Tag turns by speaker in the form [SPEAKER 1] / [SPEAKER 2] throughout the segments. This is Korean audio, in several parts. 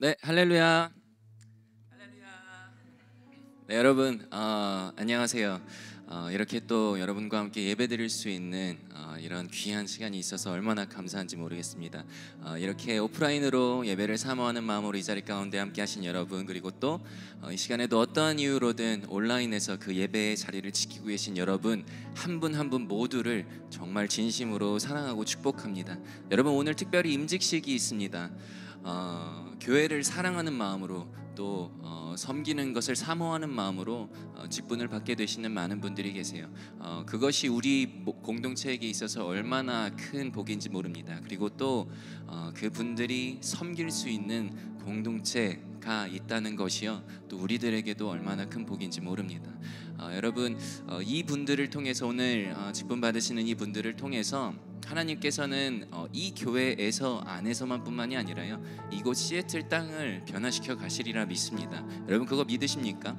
[SPEAKER 1] 네, 할렐루야. 네, 여러분 안녕하세요. 이렇게 또 여러분과 함께 예배드릴 수 있는 이런 귀한 시간이 있어서 얼마나 감사한지 모르겠습니다. 이렇게 오프라인으로 예배를 사모하는 마음으로 이 자리 가운데 함께 하신 여러분, 그리고 또 이 시간에도 어떠한 이유로든 온라인에서 그 예배의 자리를 지키고 계신 여러분 한 분 한 분 모두를 정말 진심으로 사랑하고 축복합니다. 여러분, 오늘 특별히 임직식이 있습니다. 교회를 사랑하는 마음으로 또 섬기는 것을 사모하는 마음으로 직분을 받게 되시는 많은 분들이 계세요. 그것이 우리 공동체에게 있어서 얼마나 큰 복인지 모릅니다. 그리고 또 그분들이 섬길 수 있는 공동체가 있다는 것이요, 또 우리들에게도 얼마나 큰 복인지 모릅니다. 여러분, 이 분들을 통해서 오늘 직분 받으시는 이 분들을 통해서 하나님께서는 이 교회에서 안에서만 뿐만이 아니라요, 이곳 시애틀 땅을 변화시켜 가시리라 믿습니다. 여러분, 그거 믿으십니까?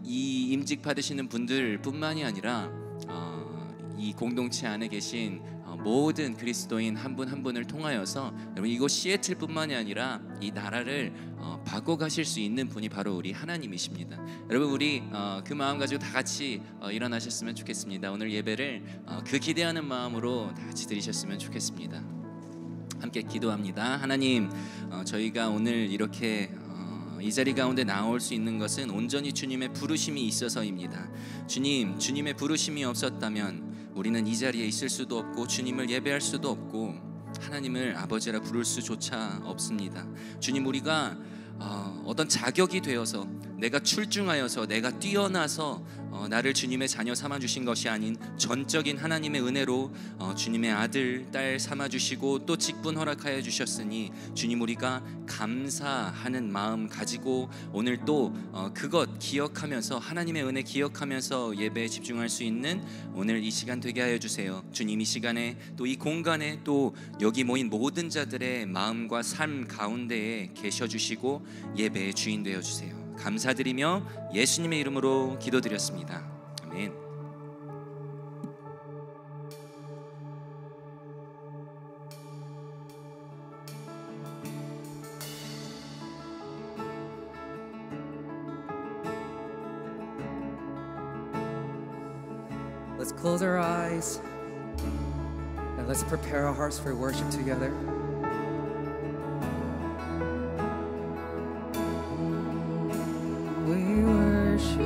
[SPEAKER 1] 이 임직 받으시는 분들 뿐만이 아니라 이 공동체 안에 계신 모든 그리스도인 한 분 한 분을 통하여서 여러분, 이곳 시애틀 뿐만이 아니라 이 나라를 바꿔가실 수 있는 분이 바로 우리 하나님이십니다. 여러분, 우리 그 마음 가지고 다 같이 일어나셨으면 좋겠습니다. 오늘 예배를 그 기대하는 마음으로 다 같이 드리셨으면 좋겠습니다. 함께 기도합니다. 하나님, 저희가 오늘 이렇게 이 자리 가운데 나올 수 있는 것은 온전히 주님의 부르심이 있어서입니다. 주님의 부르심이 없었다면 우리는 이 자리에 있을 수도 없고 주님을 예배할 수도 없고 하나님을 아버지라 부를 수조차 없습니다. 주님, 우리가 어떤 자격이 되어서 내가 출중하여서 내가 뛰어나서 나를 주님의 자녀 삼아주신 것이 아닌 전적인 하나님의 은혜로 주님의 아들, 딸 삼아주시고 또 직분 허락하여 주셨으니 주님, 우리가 감사하는 마음 가지고 오늘 또 그것 기억하면서 하나님의 은혜 기억하면서 예배에 집중할 수 있는 오늘 이 시간 되게 하여 주세요. 주님, 이 시간에 또 이 공간에 또 여기 모인 모든 자들의 마음과 삶 가운데에 계셔주시고 예배의 주인 되어 주세요. 감사드리며 예수님의 이름으로 기도드렸습니다. 아멘.
[SPEAKER 2] Let's close our eyes and let's prepare our hearts for worship together. We worship.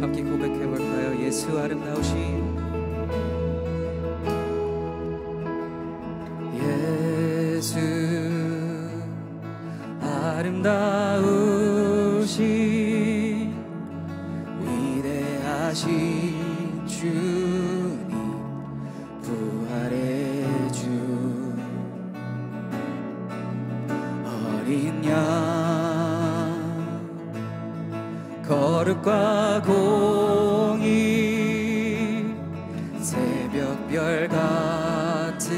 [SPEAKER 2] 함께 고백해 볼까요? 예수 아름다우신 예수 아름다우신 위대하신 주님, 부활의 주, 어린 양 거룩과 공의, 새벽별 같은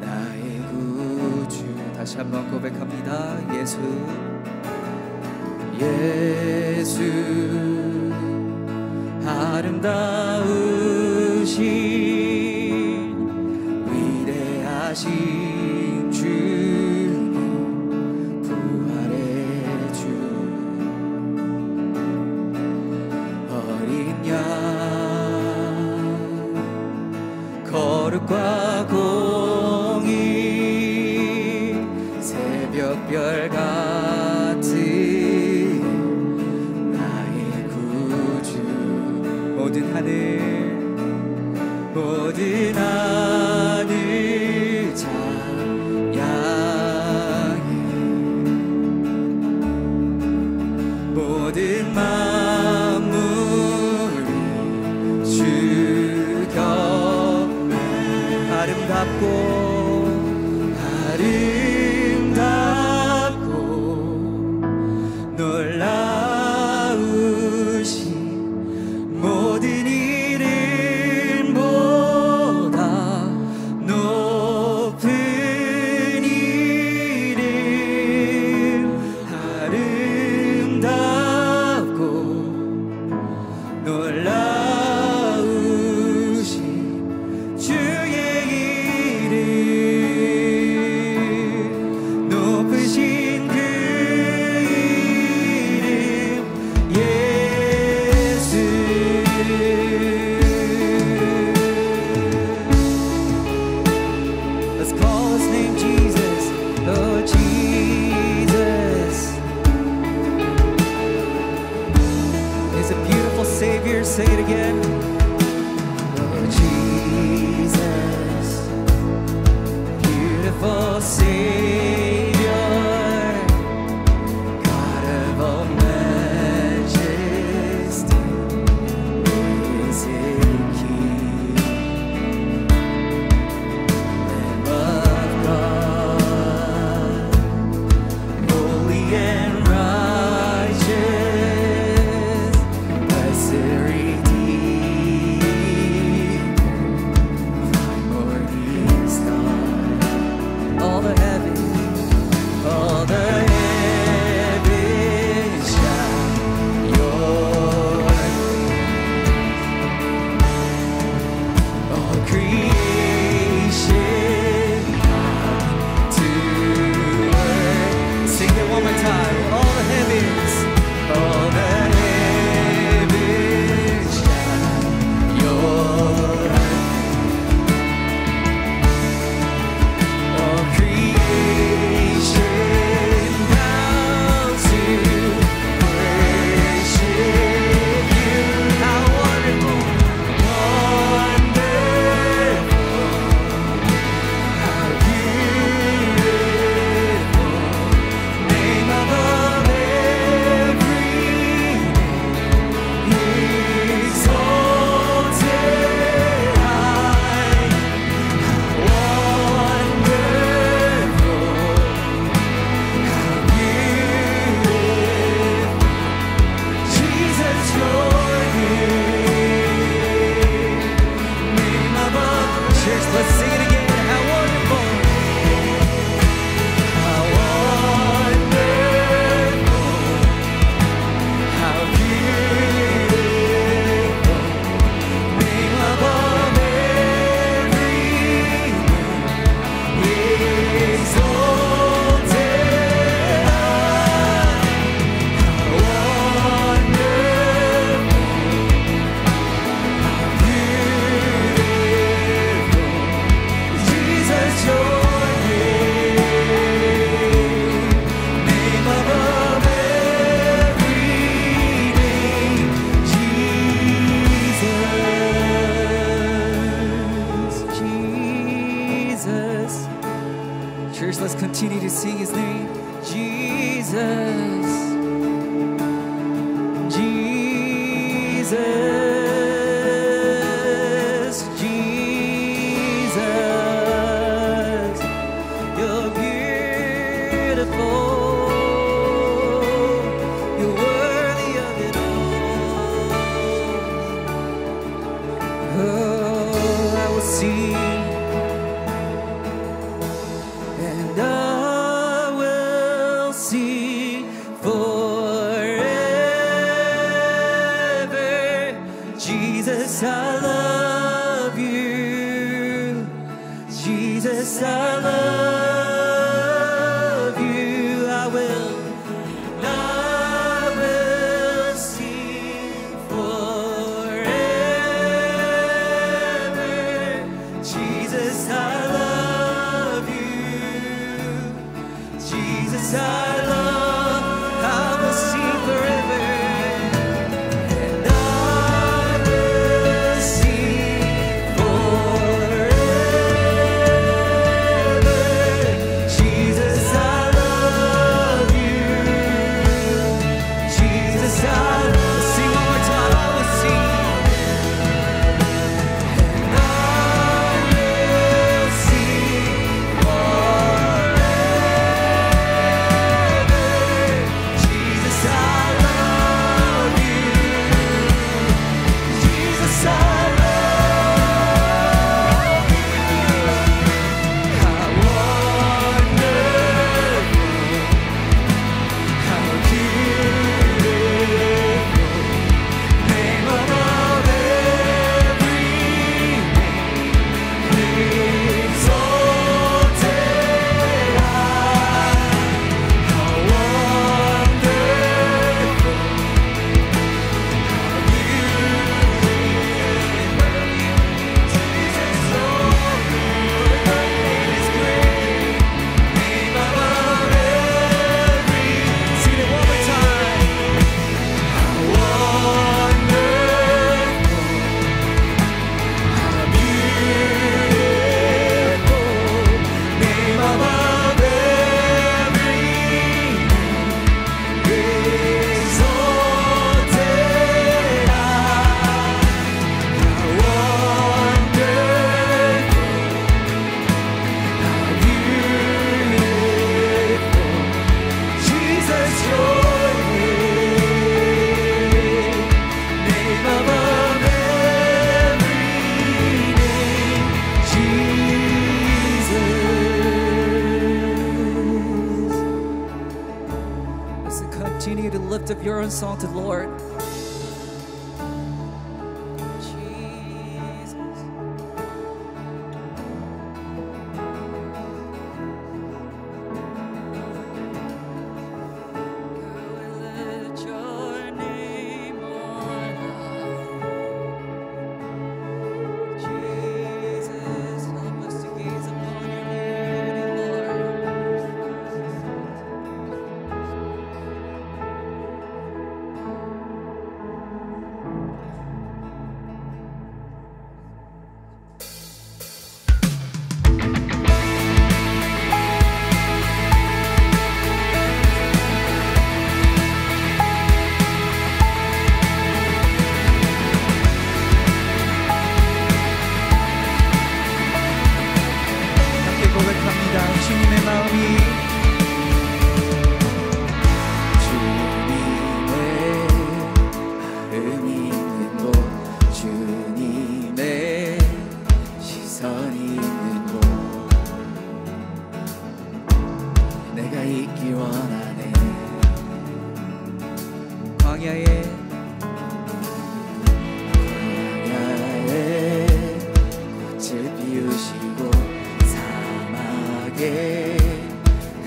[SPEAKER 2] 나의 구주. 다시 한번 고백합니다. 예수 아름다우신 위대하신 주님, 부활의 주, 어린 양 거룩과 공의, 새벽별 같은 나의 구주. 모든 하늘 찬양해, 모든 만물이 주 곁에 아름답고 놀라우신 모든 이름보다 높은 이름, 아름다운 놀라우신 주의 이름 높으신 그 이름 예수 Let's call his name Jesus Oh Jesus He's a beautiful Savior say it again Oh Jesus Beautiful Savior God of all majesty risen King Lamb of God holy and righteous blessed Redeemer morning star all the heavens shout your all creation to earth sing it one more time all the heavens shout your all creation bows to worship you. How wonderful, wonderful, how beautiful, name above every name, exalted high. Let's sing it again. How wonderful, how wonderful, how beautiful, name above every name, exalted high. How wonderful, how beautiful. Jesus, your name above every name, Jesus. Church, let's continue to sing his name, Jesus, Jesus, Jesus. You're beautiful. You're worthy of it all. Oh, I will sing and I will sing forever. Jesus, I love you. Jesus, I love you. I will sing forever. Jesus, I love you. Jesus, I will sing forever. And I will sing forever. unsalted, Lord. 주님의 마음이 있는 곳 주님의 시선이 있는 곳 내가 있기 원하네 광야에 꽃을 피우시고 사막에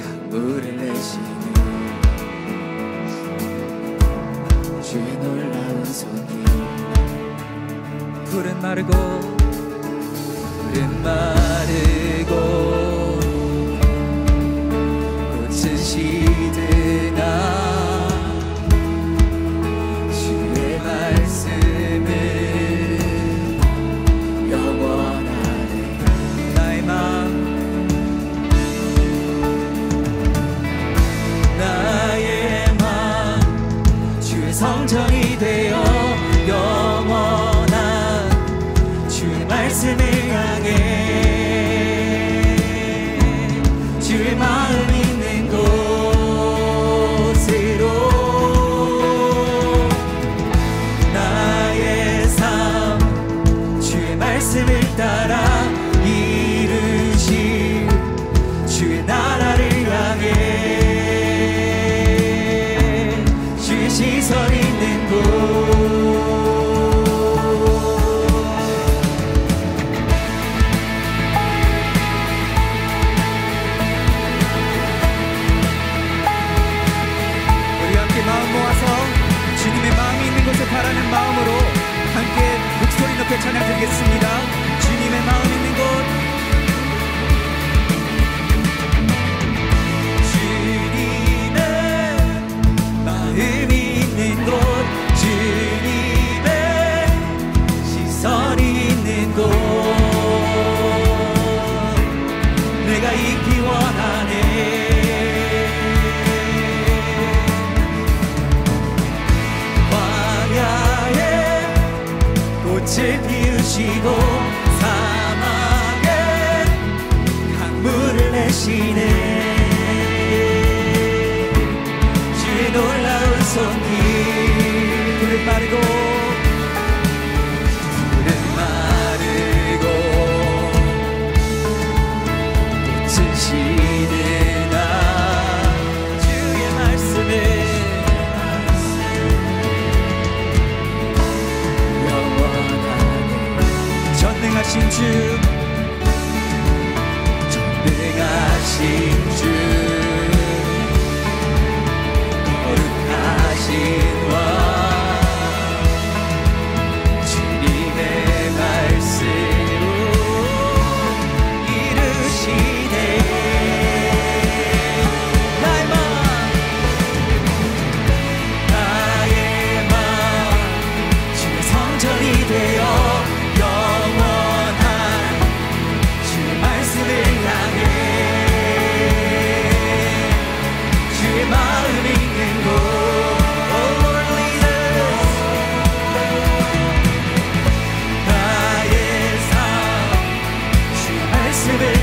[SPEAKER 2] 강물을 내시는 주의 놀라운 손길 푸른 마르고 꽃은 시드나 주의 말씀을 영원하네 나의 마음 주의 성전이 되어 영원한 주의 말씀을 향해 주의 마음 있는 곳으로 나의 삶 주의 말씀을 따라 이루실 주의 나라를 향해 주의 시선 있는 곳 바라는 마음으로 함께 목소리 높여 찬양 드리겠습니다. 주님의 마음 있는 곳 주님의 마음이 있는 곳 주님의 시선이 있는 곳 내가 있기 원하네 꽃을 피우시고 사막에 강물을 내시네 주의 놀라운 손길 푸른 마르고 꽃은 시드나 주의 말씀을 전능하신 주 거룩하신 왕 주님의 말씀으로 이루시네 나의 맘 주의 성전이 되어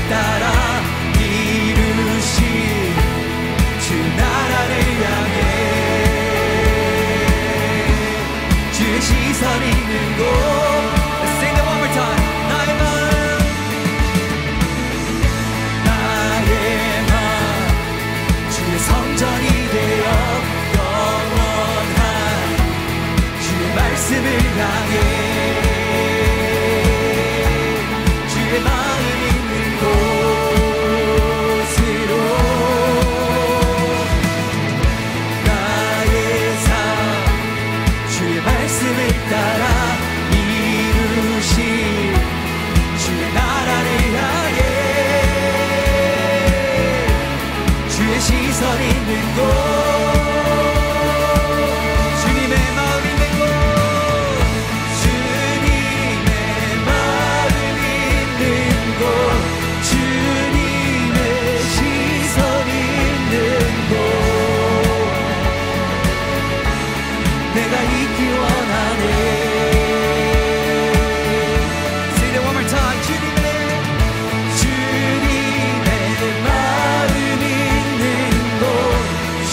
[SPEAKER 2] 따라 이루신 주 나라를 향해 주의 시선 있는 곳 Let's sing it one more time 나의 마음 주의 성전이 되어 영원한 향해 주의 마음 있는 곳으로 나의 삶 주의 말씀을 따라 이루실 주의 나라를 향해 주의 시선 있는 곳 주님의 마음 있는 곳 주님의 마음 있는 곳 주님의 시선 있는 곳 내가 있기 원하네 Say that one more time 주님의 마음 있는 곳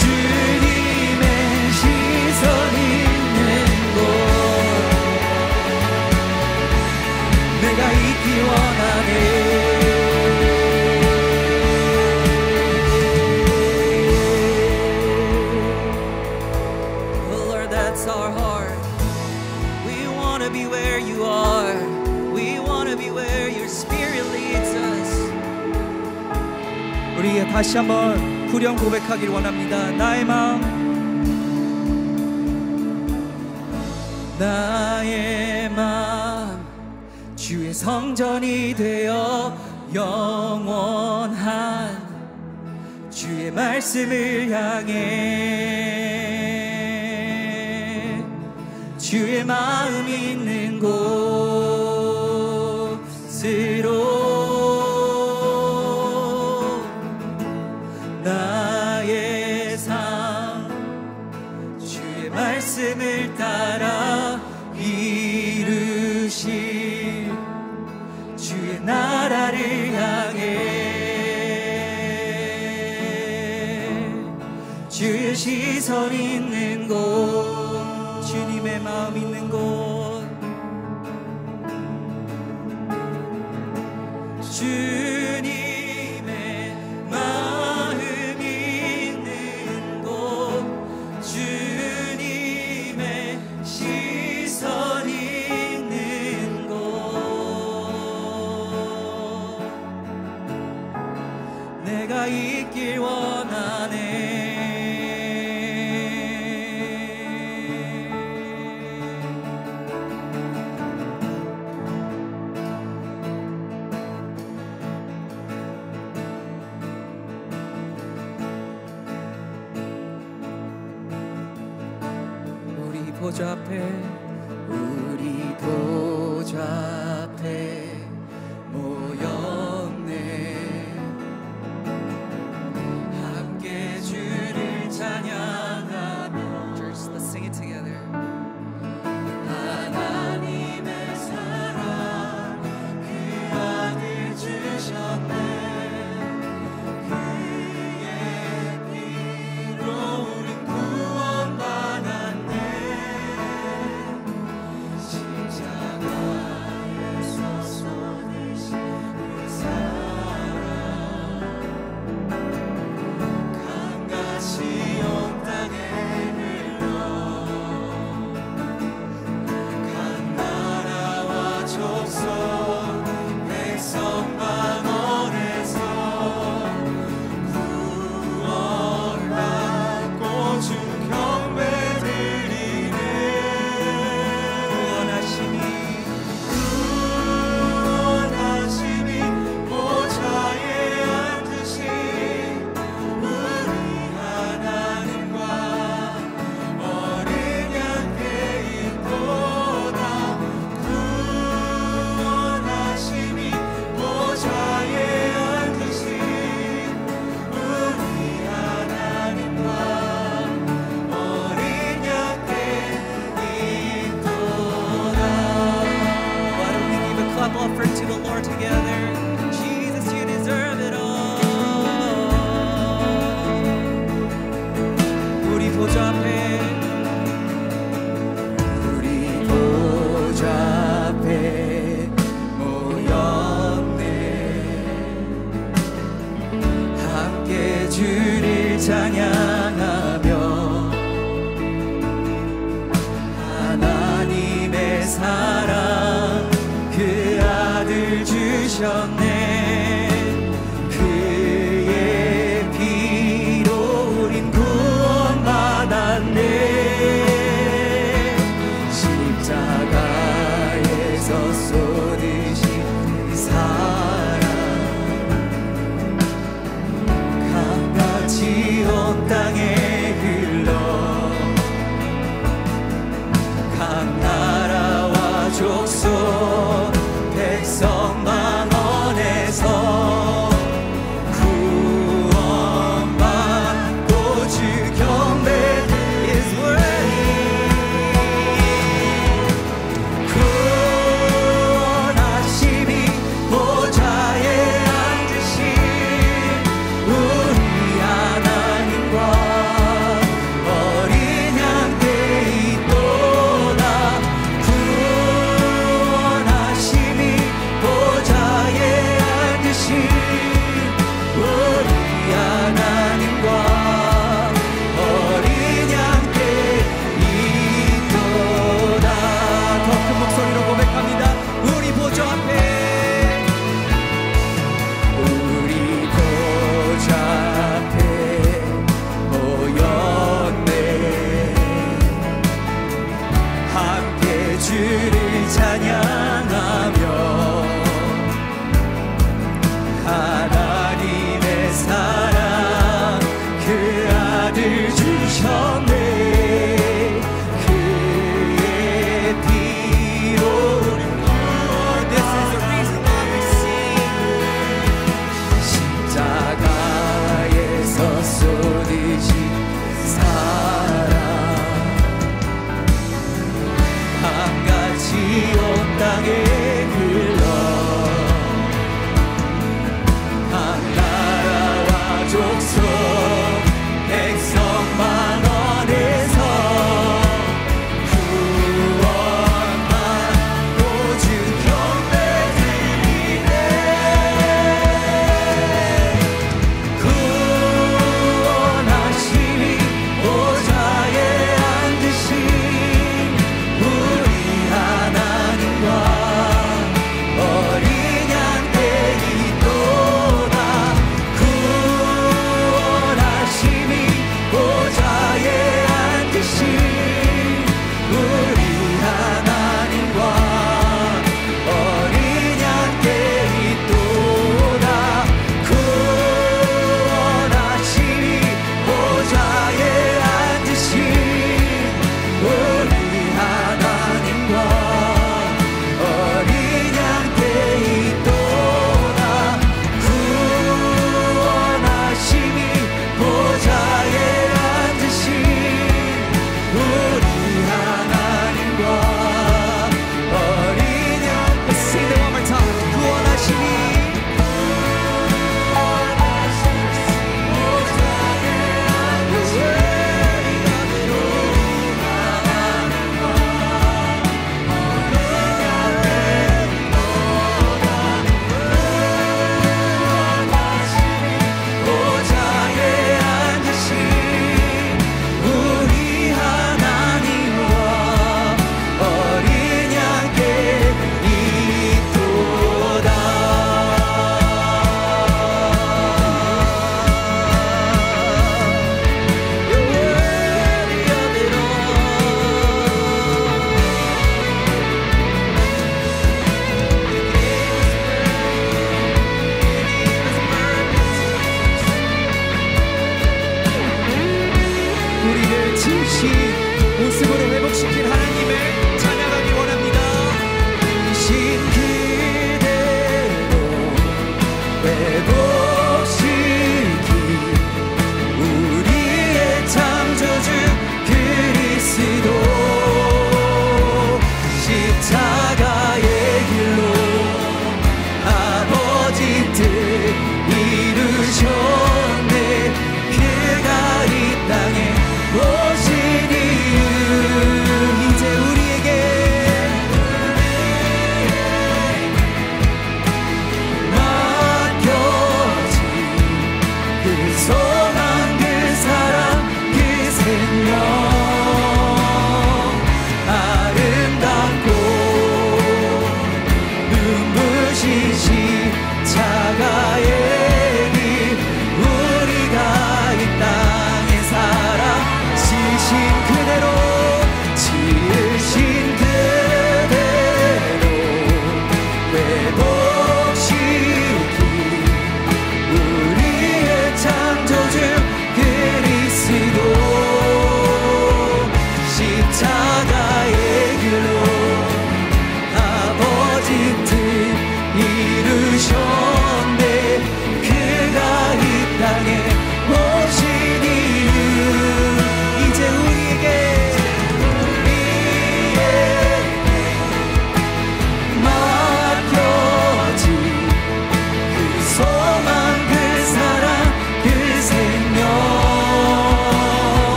[SPEAKER 2] 주님의 시선 있는 곳 내가 있기 원하네 Oh Lord, that's our heart. We want to be where you are. We want to be where your spirit leads us. 우리 다시 한번 후렴 고백하길 원합니다. 나의 마음 나의 마음 주의 성전이 되어 영원한 주의 말씀을 향해 주의 마음 있는 곳으로 나의 삶 주의 말씀을 따라 이루실 주의 나라를 향해 주의 시선 있는 곳 주님의 마음 있는 곳 주님의 마음 있는 곳 주님의 시선 있는 곳 내가 있길 원하네 보좌 앞에 모였네 함께 주를 찬양하며 Church, let's sing it together 하나님의 사랑 그 아들 주셨네 그의 피로 우린 구원받았네 사랑 그 아들 주셨네. 그의 피로 우린 구원받았네. 십자가에서 쏟으신 그 사랑 강같이 온 땅에 흘러 각 나라와 족속 백성 만원에서 구원받고 주 경배 is worthy. 구원하심이 보좌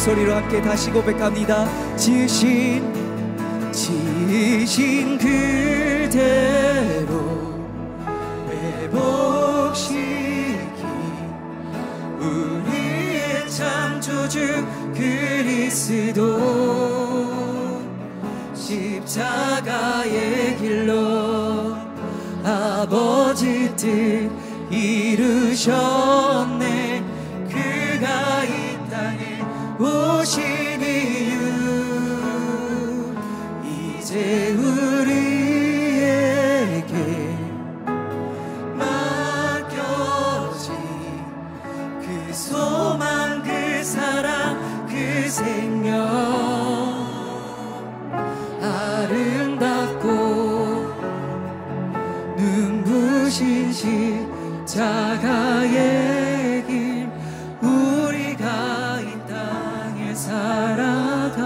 [SPEAKER 2] 목소리로 함께 다시 고백합니다. 지으신 그대로 회복시키 우리의 창조주 그리스도 십자가의 길로 아버지 뜻 이루셨네. 그가 이 땅에 오신 이유 이제 우리에게 맡겨진 그 소망 그 사랑 그 생명 아름답고 눈부신 십자가의 길 우리가 이 땅에 살아갈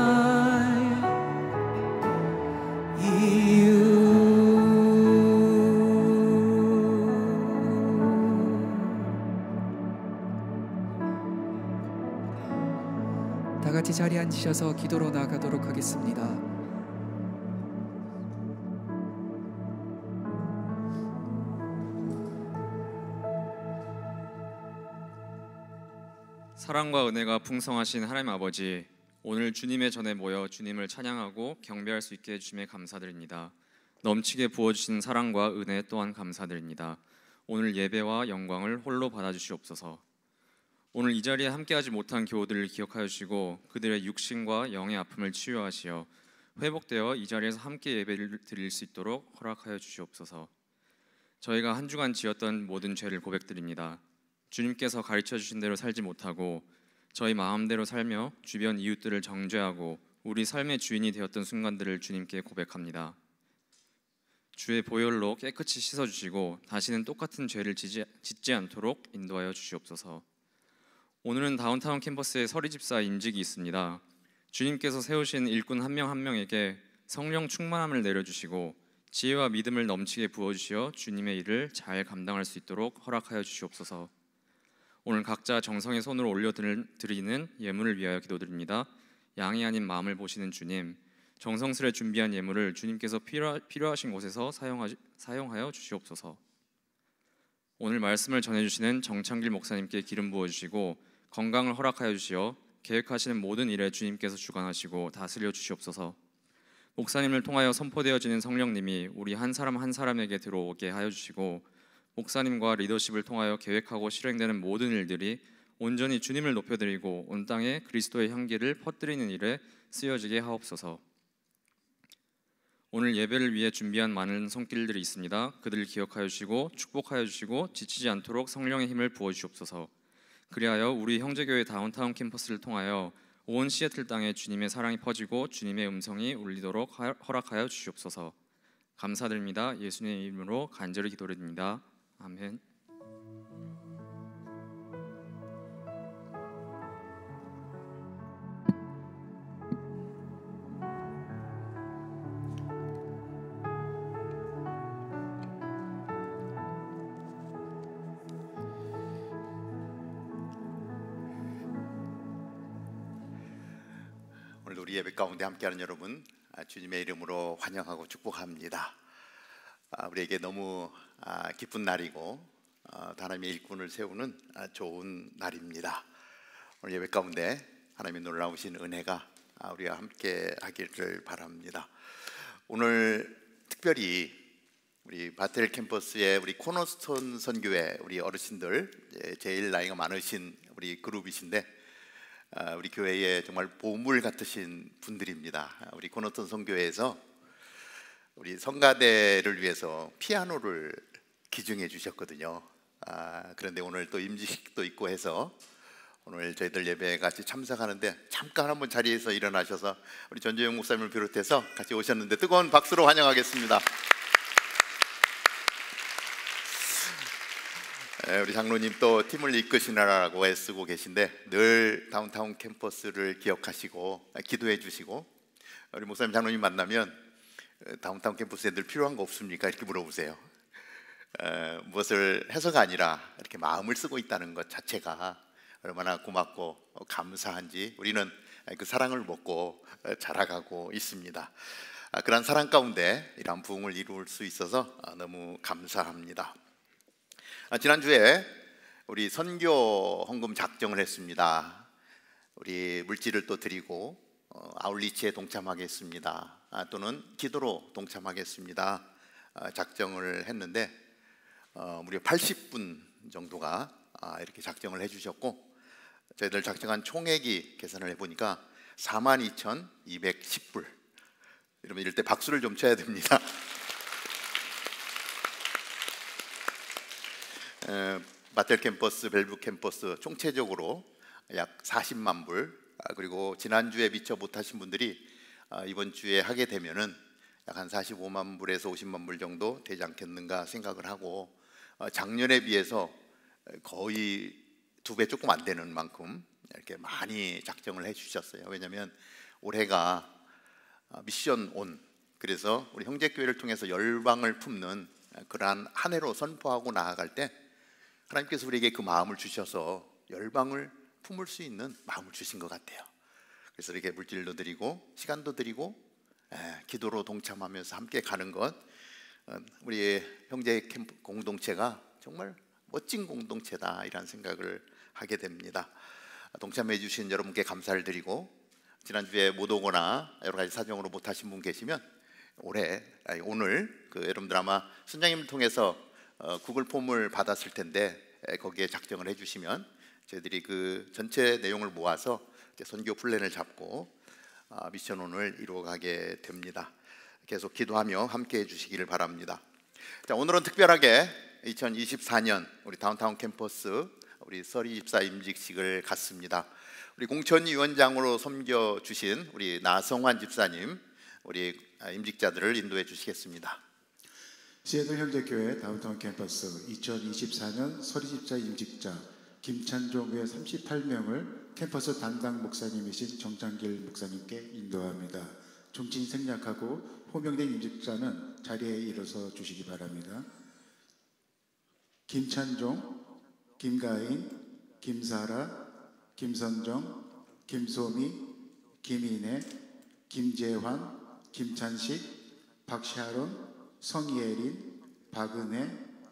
[SPEAKER 2] 이유. 다 같이 자리에 앉으셔서 기도로 나아가도록 하겠습니다.
[SPEAKER 3] 사랑과 은혜가 풍성하신 하나님 아버지, 오늘 주님의 전에 모여 주님을 찬양하고 경배할 수 있게 해주심에 감사드립니다. 넘치게 부어주신 사랑과 은혜 또한 감사드립니다. 오늘 예배와 영광을 홀로 받아주시옵소서. 오늘 이 자리에 함께하지 못한 교우들을 기억하여 주시고 그들의 육신과 영의 아픔을 치유하시어 회복되어 이 자리에서 함께 예배를 드릴 수 있도록 허락하여 주시옵소서. 저희가 한 주간 지었던 모든 죄를 고백드립니다. 주님께서 가르쳐 주신 대로 살지 못하고 저희 마음대로 살며 주변 이웃들을 정죄하고 우리 삶의 주인이 되었던 순간들을 주님께 고백합니다. 주의 보혈로 깨끗이 씻어주시고 다시는 똑같은 죄를 짓지 않도록 인도하여 주시옵소서. 오늘은 다운타운 캠퍼스에 서리집사 임직이 있습니다. 주님께서 세우신 일꾼 한 명 한 명에게 성령 충만함을 내려주시고 지혜와 믿음을 넘치게 부어주시어 주님의 일을 잘 감당할 수 있도록 허락하여 주시옵소서. 오늘 각자 정성의 손으로 올려드리는 예물을 위하여 기도드립니다. 양이 아닌 마음을 보시는 주님, 정성스레 준비한 예물을 주님께서 필요하신 곳에서 사용하여 주시옵소서. 오늘 말씀을 전해주시는 정창길 목사님께 기름 부어주시고 건강을 허락하여 주시어 계획하시는 모든 일에 주님께서 주관하시고 다스려 주시옵소서. 목사님을 통하여 선포되어지는 성령님이 우리 한 사람 한 사람에게 들어오게 하여 주시고 목사님과 리더십을 통하여 계획하고 실행되는 모든 일들이 온전히 주님을 높여드리고 온 땅에 그리스도의 향기를 퍼뜨리는 일에 쓰여지게 하옵소서. 오늘 예배를 위해 준비한 많은 손길들이 있습니다. 그들을 기억하여 주시고 축복하여 주시고 지치지 않도록 성령의 힘을 부어주시옵소서. 그리하여 우리 형제교회 다운타운 캠퍼스를 통하여 온 시애틀 땅에 주님의 사랑이 퍼지고 주님의 음성이 울리도록 허락하여 주시옵소서. 감사드립니다. 예수님의 이름으로 간절히 기도드립니다. 아멘.
[SPEAKER 4] 오늘 우리 예배 가운데 함께하는 여러분, 주님의 이름으로 환영하고 축복합니다. 우리에게 너무 기쁜 날이고 하나님의 일꾼을 세우는 좋은 날입니다. 오늘 예배 가운데 하나님의 놀라우신 은혜가 우리와 함께 하기를 바랍니다. 오늘 특별히 우리 바텔 캠퍼스의 우리 코너스톤 선교회 우리 어르신들, 제일 나이가 많으신 우리 그룹이신데 우리 교회에 정말 보물 같으신 분들입니다. 우리 코너스톤 선교회에서 우리 성가대를 위해서 피아노를 기증해 주셨거든요. 그런데 오늘 또 임직도 있고 해서 오늘 저희들 예배에 같이 참석하는데 잠깐 한번 자리에서 일어나셔서 우리 전재용 목사님을 비롯해서 같이 오셨는데 뜨거운 박수로 환영하겠습니다. 우리 장로님 또 팀을 이끄시느라고 애쓰고 계신데 늘 다운타운 캠퍼스를 기억하시고 기도해 주시고, 우리 목사님 장로님 만나면 다운타운 캠퍼스에 늘 필요한 거 없습니까? 이렇게 물어보세요. 무엇을 해서가 아니라 이렇게 마음을 쓰고 있다는 것 자체가 얼마나 고맙고 감사한지 우리는 그 사랑을 먹고 자라가고 있습니다. 그런 사랑 가운데 이러한 부흥을 이룰 수 있어서 너무 감사합니다. 지난주에 우리 선교 헌금 작정을 했습니다. 우리 물질을 또 드리고 아울리치에 동참하겠습니다. 또는 기도로 동참하겠습니다. 작정을 했는데 무려 80분 정도가 이렇게 작정을 해주셨고, 저희들 작정한 총액이 계산을 해보니까 42,210불. 여러분 이럴 때 박수를 좀 쳐야 됩니다. 마텔 캠퍼스, 벨브 캠퍼스 총체적으로 약 40만 불, 그리고 지난주에 미처 못하신 분들이 이번 주에 하게 되면은 약 한 45만 불에서 50만 불 정도 되지 않겠는가 생각을 하고, 작년에 비해서 거의 2배 조금 안 되는 만큼 이렇게 많이 작정을 해주셨어요. 왜냐하면 올해가 미션 온, 그래서 우리 형제교회를 통해서 열방을 품는 그러한 한 해로 선포하고 나아갈 때 하나님께서 우리에게 그 마음을 주셔서 열방을 품을 수 있는 마음을 주신 것 같아요. 그래서 이렇게 물질도 드리고 시간도 드리고 기도로 동참하면서 함께 가는 것, 우리 형제 캠프 공동체가 정말 멋진 공동체다 이런 생각을 하게 됩니다. 동참해 주신 여러분께 감사를 드리고, 지난주에 못 오거나 여러 가지 사정으로 못 하신 분 계시면 오늘 여러분들 아마 순장님을 통해서 구글 폼을 받았을 텐데 거기에 작정을 해주시면 저희들이 그 전체 내용을 모아서 선교 플랜을 잡고 미션온을 이루어가게 됩니다. 계속 기도하며 함께해 주시기를 바랍니다. 자, 오늘은 특별하게 2024년 우리 다운타운 캠퍼스 우리 서리 집사 임직식을 갖습니다. 우리 공천위 위원장으로 섬겨주신 우리 나성환 집사님, 우리 임직자들을 인도해 주시겠습니다.
[SPEAKER 5] 시애틀 형제교회 다운타운 캠퍼스 2024년 서리집사 임직자 김찬종 외 38명을 캠퍼스 담당 목사님이신 정창길 목사님께 인도합니다. 종친 생략하고 호명된 임직자는 자리에 일어서 주시기 바랍니다. 김찬종, 김가인, 김사라, 김선정, 김소미, 김인혜, 김재환, 김찬식, 박샤론, 성예린, 박은혜,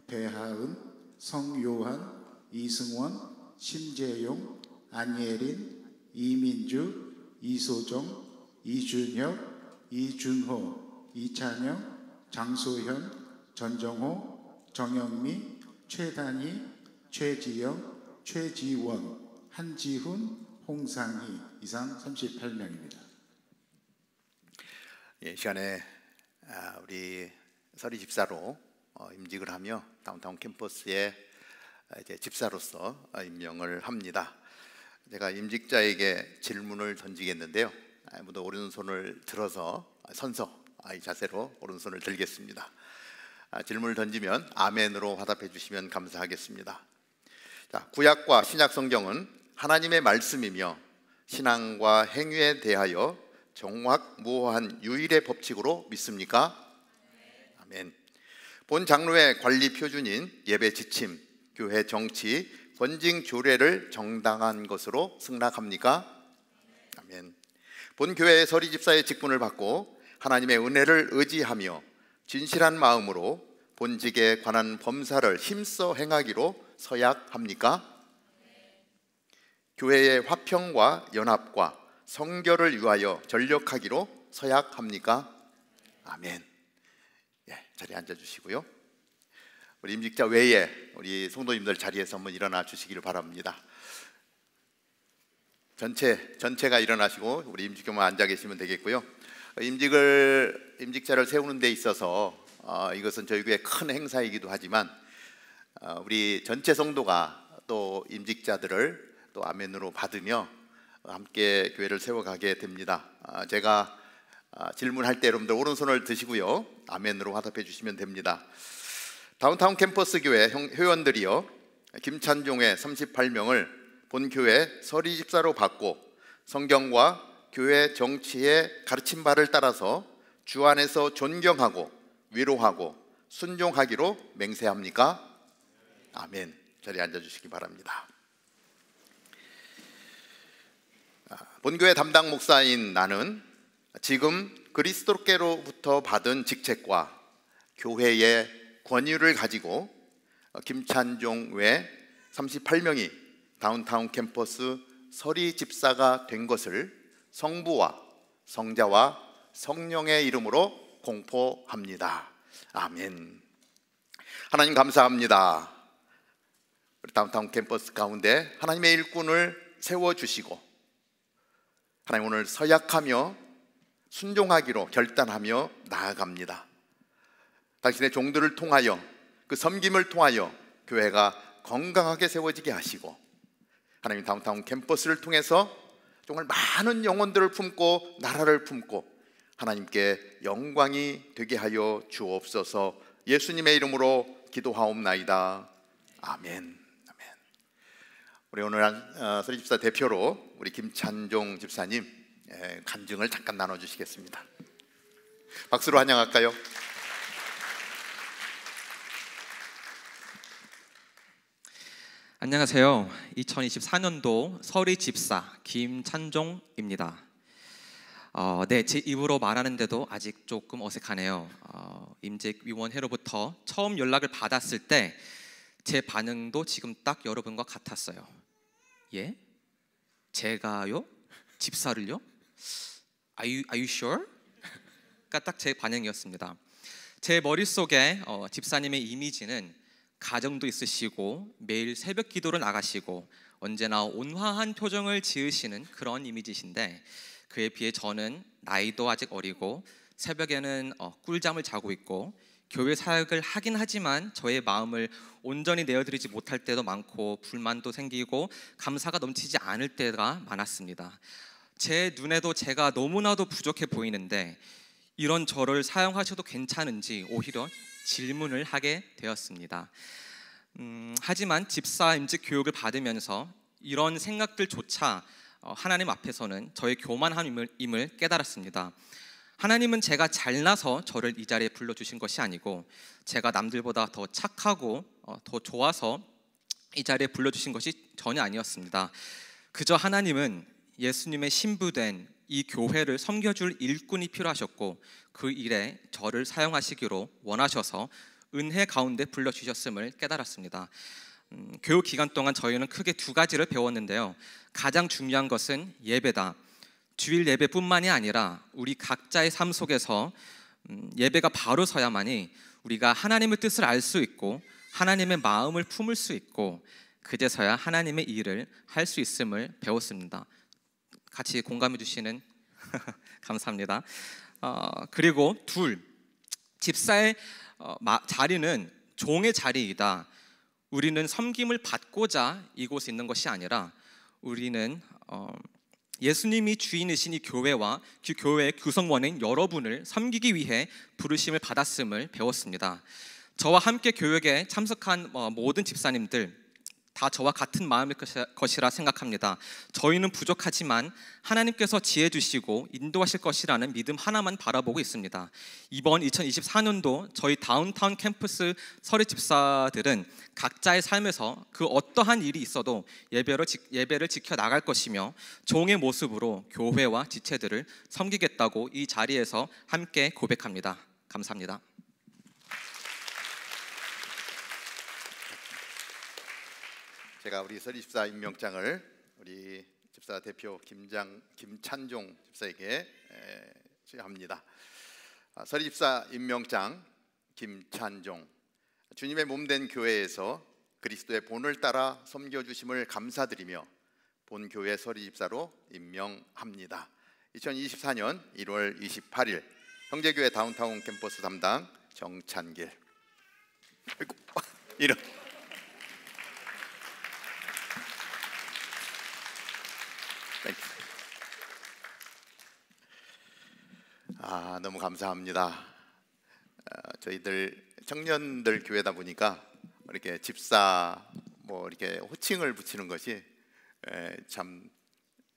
[SPEAKER 5] 배하은, 성요한, 이승원, 심재용, 안예린, 이민주, 이소정, 이준혁, 이준호, 이찬영, 장소현, 전정호, 정영미, 최단희, 최지영, 최지원, 한지훈, 홍상희, 이상 38명입니다.
[SPEAKER 4] 이 시간에 우리 서리 집사로 임직을 하며 다운타운 캠퍼스의 이제 집사로서 임명을 합니다. 제가 임직자에게 질문을 던지겠는데요. 모두 오른손을 들어서 선서 이 자세로 오른손을 들겠습니다. 질문을 던지면 아멘으로 화답해 주시면 감사하겠습니다. 자, 구약과 신약 성경은 하나님의 말씀이며 신앙과 행위에 대하여 정확무오한 유일의 법칙으로 믿습니까? 아멘. 본 장로의 관리 표준인 예배 지침, 교회 정치, 권징 조례를 정당한 것으로 승낙합니까? 아멘. 본 교회의 서리 집사의 직분을 받고 하나님의 은혜를 의지하며 진실한 마음으로 본직에 관한 범사를 힘써 행하기로 서약합니까? 교회의 화평과 연합과 성결을 위하여 전력하기로 서약합니까? 아멘. 자리에 앉아주시고요. 우리 임직자 외에 우리 성도님들 자리에서 한번 일어나 주시기를 바랍니다. 전체가 일어나시고 우리 임직교만 앉아 계시면 되겠고요. 임직자를 세우는 데 있어서 이것은 저희 교회 큰 행사이기도 하지만 우리 전체 성도가 또 임직자들을 또 아멘으로 받으며 함께 교회를 세워가게 됩니다. 제가 질문할 때 여러분들 오른손을 드시고요, 아멘으로 화답해 주시면 됩니다. 다운타운 캠퍼스 교회 회원들이요, 김찬종의 38명을 본교회 서리 집사로 받고 성경과 교회 정치의 가르친 바를 따라서 주 안에서 존경하고 위로하고 순종하기로 맹세합니까? 아멘. 자리에 앉아주시기 바랍니다. 본교회 담당 목사인 나는 지금 그리스도께로부터 받은 직책과 교회의 권위를 가지고 김찬종 외 38명이 다운타운 캠퍼스 서리 집사가 된 것을 성부와 성자와 성령의 이름으로 공포합니다. 아멘. 하나님 감사합니다. 우리 다운타운 캠퍼스 가운데 하나님의 일꾼을 세워주시고 하나님 오늘 서약하며 순종하기로 결단하며 나아갑니다. 당신의 종들을 통하여 그 섬김을 통하여 교회가 건강하게 세워지게 하시고 하나님 다운타운 캠퍼스를 통해서 정말 많은 영혼들을 품고 나라를 품고 하나님께 영광이 되게 하여 주옵소서. 예수님의 이름으로 기도하옵나이다. 아멘. 우리 오늘 서리집사 대표로 우리 김찬종 집사님 간증을 잠깐 나눠주시겠습니다. 박수로 환영할까요?
[SPEAKER 6] 안녕하세요. 2024년도 서리집사 김찬종입니다. 네, 제 입으로 말하는데도 아직 조금 어색하네요. 임직위원회로부터 처음 연락을 받았을 때 제 반응도 지금 딱 여러분과 같았어요. 예? 제가요? 집사를요? Are you sure? 가 딱 제 반응이었습니다. 제 머릿속에 집사님의 이미지는 가정도 있으시고 매일 새벽 기도를 나가시고 언제나 온화한 표정을 지으시는 그런 이미지신데 그에 비해 저는 나이도 아직 어리고 새벽에는 꿀잠을 자고 있고 교회 사역을 하긴 하지만 저의 마음을 온전히 내어드리지 못할 때도 많고 불만도 생기고 감사가 넘치지 않을 때가 많았습니다. 제 눈에도 제가 너무나도 부족해 보이는데 이런 저를 사용하셔도 괜찮은지 오히려 질문을 하게 되었습니다. 하지만 집사 임직 교육을 받으면서 이런 생각들조차 하나님 앞에서는 저의 교만함임을 깨달았습니다. 하나님은 제가 잘나서 저를 이 자리에 불러주신 것이 아니고 제가 남들보다 더 착하고 더 좋아서 이 자리에 불러주신 것이 전혀 아니었습니다. 그저 하나님은 예수님의 신부된 이 교회를 섬겨줄 일꾼이 필요하셨고 그 일에 저를 사용하시기로 원하셔서 은혜 가운데 불러주셨음을 깨달았습니다. 교육 기간 동안 저희는 크게 두 가지를 배웠는데요. 가장 중요한 것은 예배다. 주일 예배뿐만이 아니라 우리 각자의 삶 속에서 예배가 바로 서야만이 우리가 하나님의 뜻을 알 수 있고 하나님의 마음을 품을 수 있고 그제서야 하나님의 일을 할 수 있음을 배웠습니다. 같이 공감해 주시는 감사합니다. 그리고 둘, 집사의 자리는 종의 자리이다. 우리는 섬김을 받고자 이곳에 있는 것이 아니라 우리는 예수님이 주인이신 이 교회와 그 교회의 구성원인 여러분을 섬기기 위해 부르심을 받았음을 배웠습니다. 저와 함께 교육에 참석한 모든 집사님들 다 저와 같은 마음일 것이라 생각합니다. 저희는 부족하지만 하나님께서 지혜 주시고 인도하실 것이라는 믿음 하나만 바라보고 있습니다. 이번 2024년도 저희 다운타운 캠퍼스 서리 집사들은 각자의 삶에서 그 어떠한 일이 있어도 예배를 지켜나갈 것이며 종의 모습으로 교회와 지체들을 섬기겠다고 이 자리에서 함께 고백합니다. 감사합니다.
[SPEAKER 4] 제가 우리 서리 집사 임명장을 우리 집사 대표 김찬종 집사에게 수여합니다. 서리 집사 임명장 김찬종. 주님의 몸된 교회에서 그리스도의 본을 따라 섬겨주심을 감사드리며 본교회 서리 집사로 임명합니다. 2024년 1월 28일 형제교회 다운타운 캠퍼스 담당 정찬길. 아이고, 이런. 너무 감사합니다. 저희들 청년들 교회다 보니까 이렇게 집사 이렇게 호칭을 붙이는 것이 참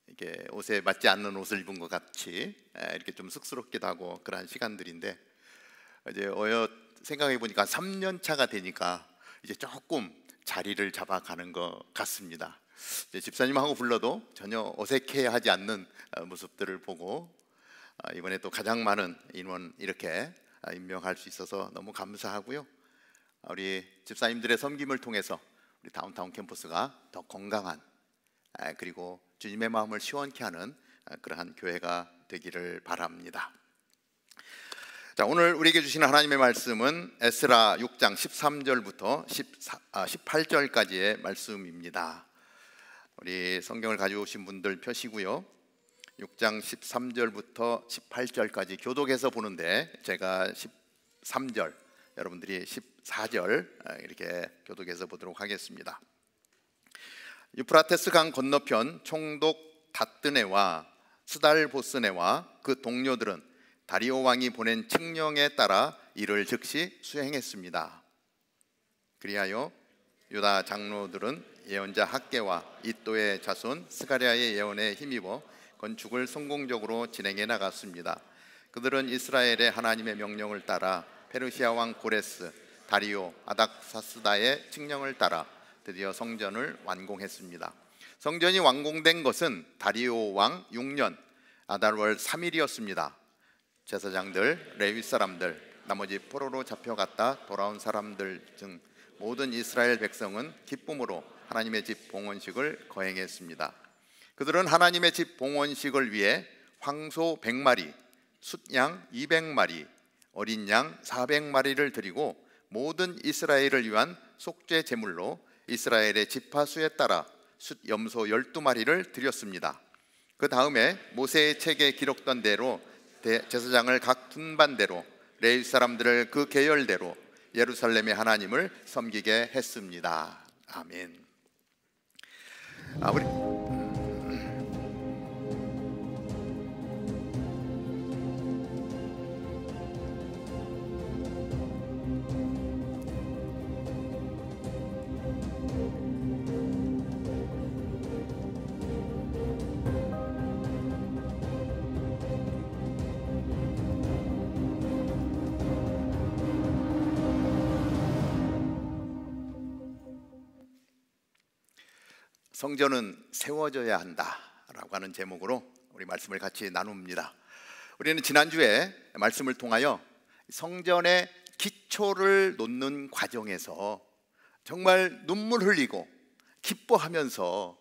[SPEAKER 4] 이렇게 옷에 맞지 않는 옷을 입은 것 같이 이렇게 좀 쑥스럽기도 하고 그런 시간들인데 이제 생각해 보니까 3년 차가 되니까 이제 조금 자리를 잡아가는 것 같습니다. 이제 집사님하고 불러도 전혀 어색해하지 않는 모습들을 보고 이번에 또 가장 많은 인원 이렇게 임명할 수 있어서 너무 감사하고요. 우리 집사님들의 섬김을 통해서 우리 다운타운 캠퍼스가 더 건강한 그리고 주님의 마음을 시원케 하는 그러한 교회가 되기를 바랍니다. 자, 오늘 우리에게 주시는 하나님의 말씀은 에스라 6장 13절부터 18절까지의 말씀입니다. 우리 성경을 가져오신 분들 펴시고요. 6장 13절부터 18절까지 교독해서 보는데 제가 13절, 여러분들이 14절 이렇게 교독해서 보도록 하겠습니다. 유프라테스 강 건너편 총독 다뜨네와 스달보스네와 그 동료들은 다리오 왕이 보낸 칙령에 따라 이를 즉시 수행했습니다. 그리하여 유다 장로들은 예언자 학개와 이또의 자손 스가랴의 예언에 힘입어 건축을 성공적으로 진행해 나갔습니다. 그들은 이스라엘의 하나님의 명령을 따라 페르시아 왕 고레스, 다리오, 아닥사스다의 칙령을 따라 드디어 성전을 완공했습니다. 성전이 완공된 것은 다리오 왕 6년 아달월 3일이었습니다. 제사장들, 레위 사람들, 나머지 포로로 잡혀갔다 돌아온 사람들 등 모든 이스라엘 백성은 기쁨으로 하나님의 집 봉헌식을 거행했습니다. 그들은 하나님의 집 봉헌식을 위해 황소 100마리, 숫양 200마리, 어린 양 400마리를 드리고 모든 이스라엘을 위한 속죄 제물로 이스라엘의 지파수에 따라 숫 염소 12마리를 드렸습니다. 그 다음에 모세의 책에 기록된 대로 제사장을 각 분반대로 레위 사람들을 그 계열대로 예루살렘의 하나님을 섬기게 했습니다. 아멘. 우리 성전은 세워져야 한다라고 하는 제목으로 우리 말씀을 같이 나눕니다. 우리는 지난주에 말씀을 통하여 성전의 기초를 놓는 과정에서 정말 눈물 흘리고 기뻐하면서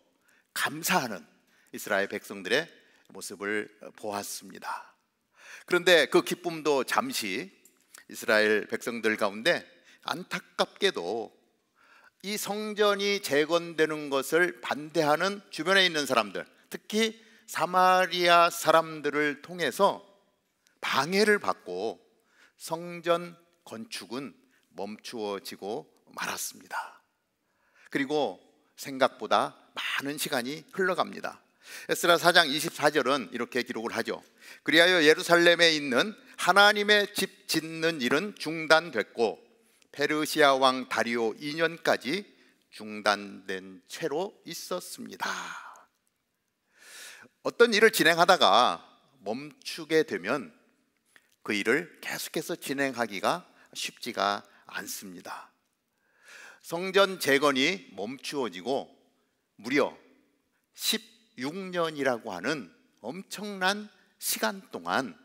[SPEAKER 4] 감사하는 이스라엘 백성들의 모습을 보았습니다. 그런데 그 기쁨도 잠시 이스라엘 백성들 가운데 안타깝게도 이 성전이 재건되는 것을 반대하는 주변에 있는 사람들, 특히 사마리아 사람들을 통해서 방해를 받고 성전 건축은 멈추어지고 말았습니다. 그리고 생각보다 많은 시간이 흘러갑니다. 에스라 4장 24절은 이렇게 기록을 하죠. 그리하여 예루살렘에 있는 하나님의 집 짓는 일은 중단됐고 페르시아 왕 다리오 2년까지 중단된 채로 있었습니다. 어떤 일을 진행하다가 멈추게 되면 그 일을 계속해서 진행하기가 쉽지가 않습니다. 성전 재건이 멈추어지고 무려 16년이라고 하는 엄청난 시간 동안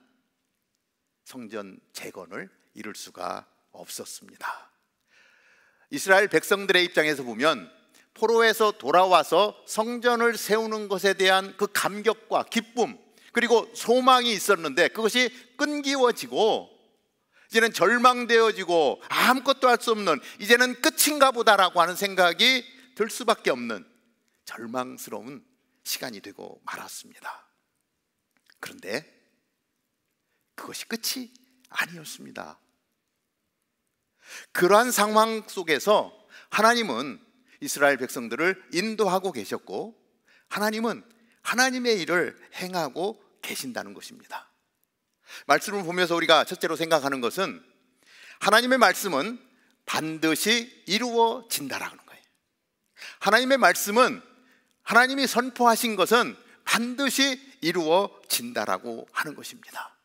[SPEAKER 4] 성전 재건을 이룰 수가 없었습니다. 이스라엘 백성들의 입장에서 보면 포로에서 돌아와서 성전을 세우는 것에 대한 그 감격과 기쁨 그리고 소망이 있었는데 그것이 끈기워지고 이제는 절망되어지고 아무것도 할 수 없는 이제는 끝인가 보다라고 하는 생각이 들 수밖에 없는 절망스러운 시간이 되고 말았습니다. 그런데 그것이 끝이 아니었습니다. 그러한 상황 속에서 하나님은 이스라엘 백성들을 인도하고 계셨고 하나님은 하나님의 일을 행하고 계신다는 것입니다. 말씀을 보면서 우리가 첫째로 생각하는 것은 하나님의 말씀은 반드시 이루어진다라는 거예요. 하나님의 말씀은 하나님이 선포하신 것은 반드시 이루어진다라고 하는 것입니다.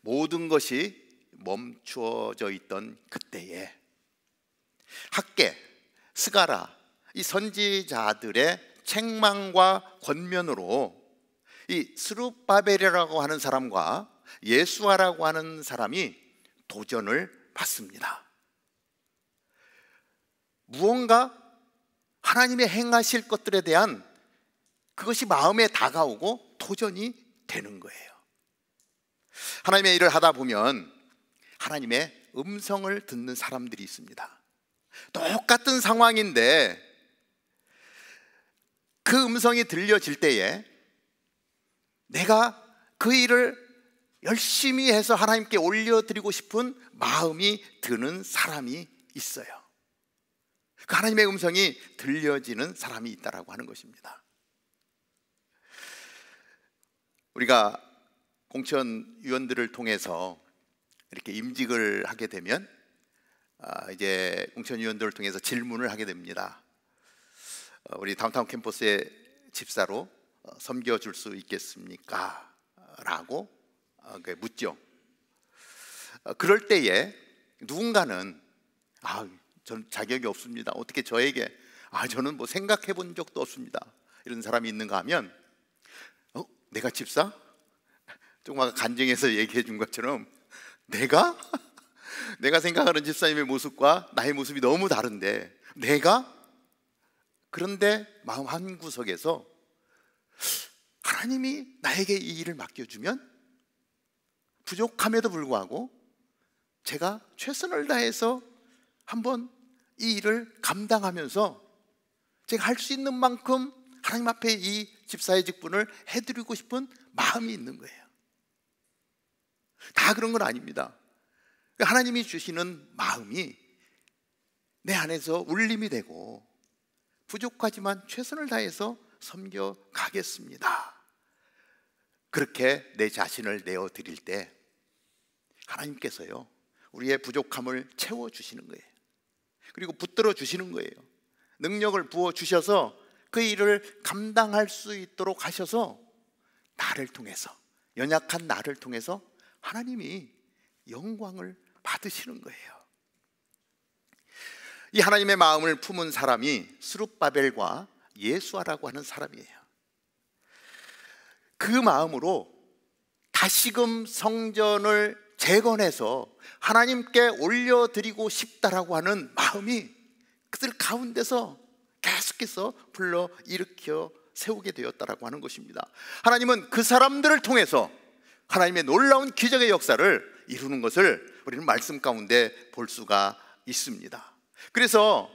[SPEAKER 4] 모든 것이 멈추어져 있던 그때에 학개, 스가라, 이 선지자들의 책망과 권면으로 이 스룹바벨이라고 하는 사람과 예수아라고 하는 사람이 도전을 받습니다. 무언가 하나님의 행하실 것들에 대한 그것이 마음에 다가오고 도전이 되는 거예요. 하나님의 일을 하다 보면 하나님의 음성을 듣는 사람들이 있습니다. 똑같은 상황인데 그 음성이 들려질 때에 내가 그 일을 열심히 해서 하나님께 올려드리고 싶은 마음이 드는 사람이 있어요. 그 하나님의 음성이 들려지는 사람이 있다라고 하는 것입니다. 우리가 공천위원들을 통해서 이렇게 임직을 하게 되면 이제 공천위원들을 통해서 질문을 하게 됩니다. 우리 다운타운 캠퍼스의 집사로 섬겨줄 수 있겠습니까? 라고 묻죠. 그럴 때에 누군가는 전 자격이 없습니다. 어떻게 저에게 저는 뭐 생각해 본 적도 없습니다. 이런 사람이 있는가 하면 내가 집사? 조금 아까 간증해서 얘기해 준 것처럼 내가 생각하는 집사님의 모습과 나의 모습이 너무 다른데 그런데 마음 한구석에서 하나님이 나에게 이 일을 맡겨주면 부족함에도 불구하고 제가 최선을 다해서 한번 이 일을 감당하면서 제가 할 수 있는 만큼 하나님 앞에 이 집사의 직분을 해드리고 싶은 마음이 있는 거예요. 다 그런 건 아닙니다. 하나님이 주시는 마음이 내 안에서 울림이 되고 부족하지만 최선을 다해서 섬겨가겠습니다. 그렇게 내 자신을 내어드릴 때 하나님께서요 우리의 부족함을 채워주시는 거예요. 그리고 붙들어 주시는 거예요. 능력을 부어주셔서 그 일을 감당할 수 있도록 하셔서 나를 통해서, 연약한 나를 통해서 하나님이 영광을 받으시는 거예요. 이 하나님의 마음을 품은 사람이 스룹바벨과 예수아라고 하는 사람이에요. 그 마음으로 다시금 성전을 재건해서 하나님께 올려드리고 싶다라고 하는 마음이 그들 가운데서 계속해서 불러 일으켜 세우게 되었다라고 하는 것입니다. 하나님은 그 사람들을 통해서 하나님의 놀라운 기적의 역사를 이루는 것을 우리는 말씀 가운데 볼 수가 있습니다. 그래서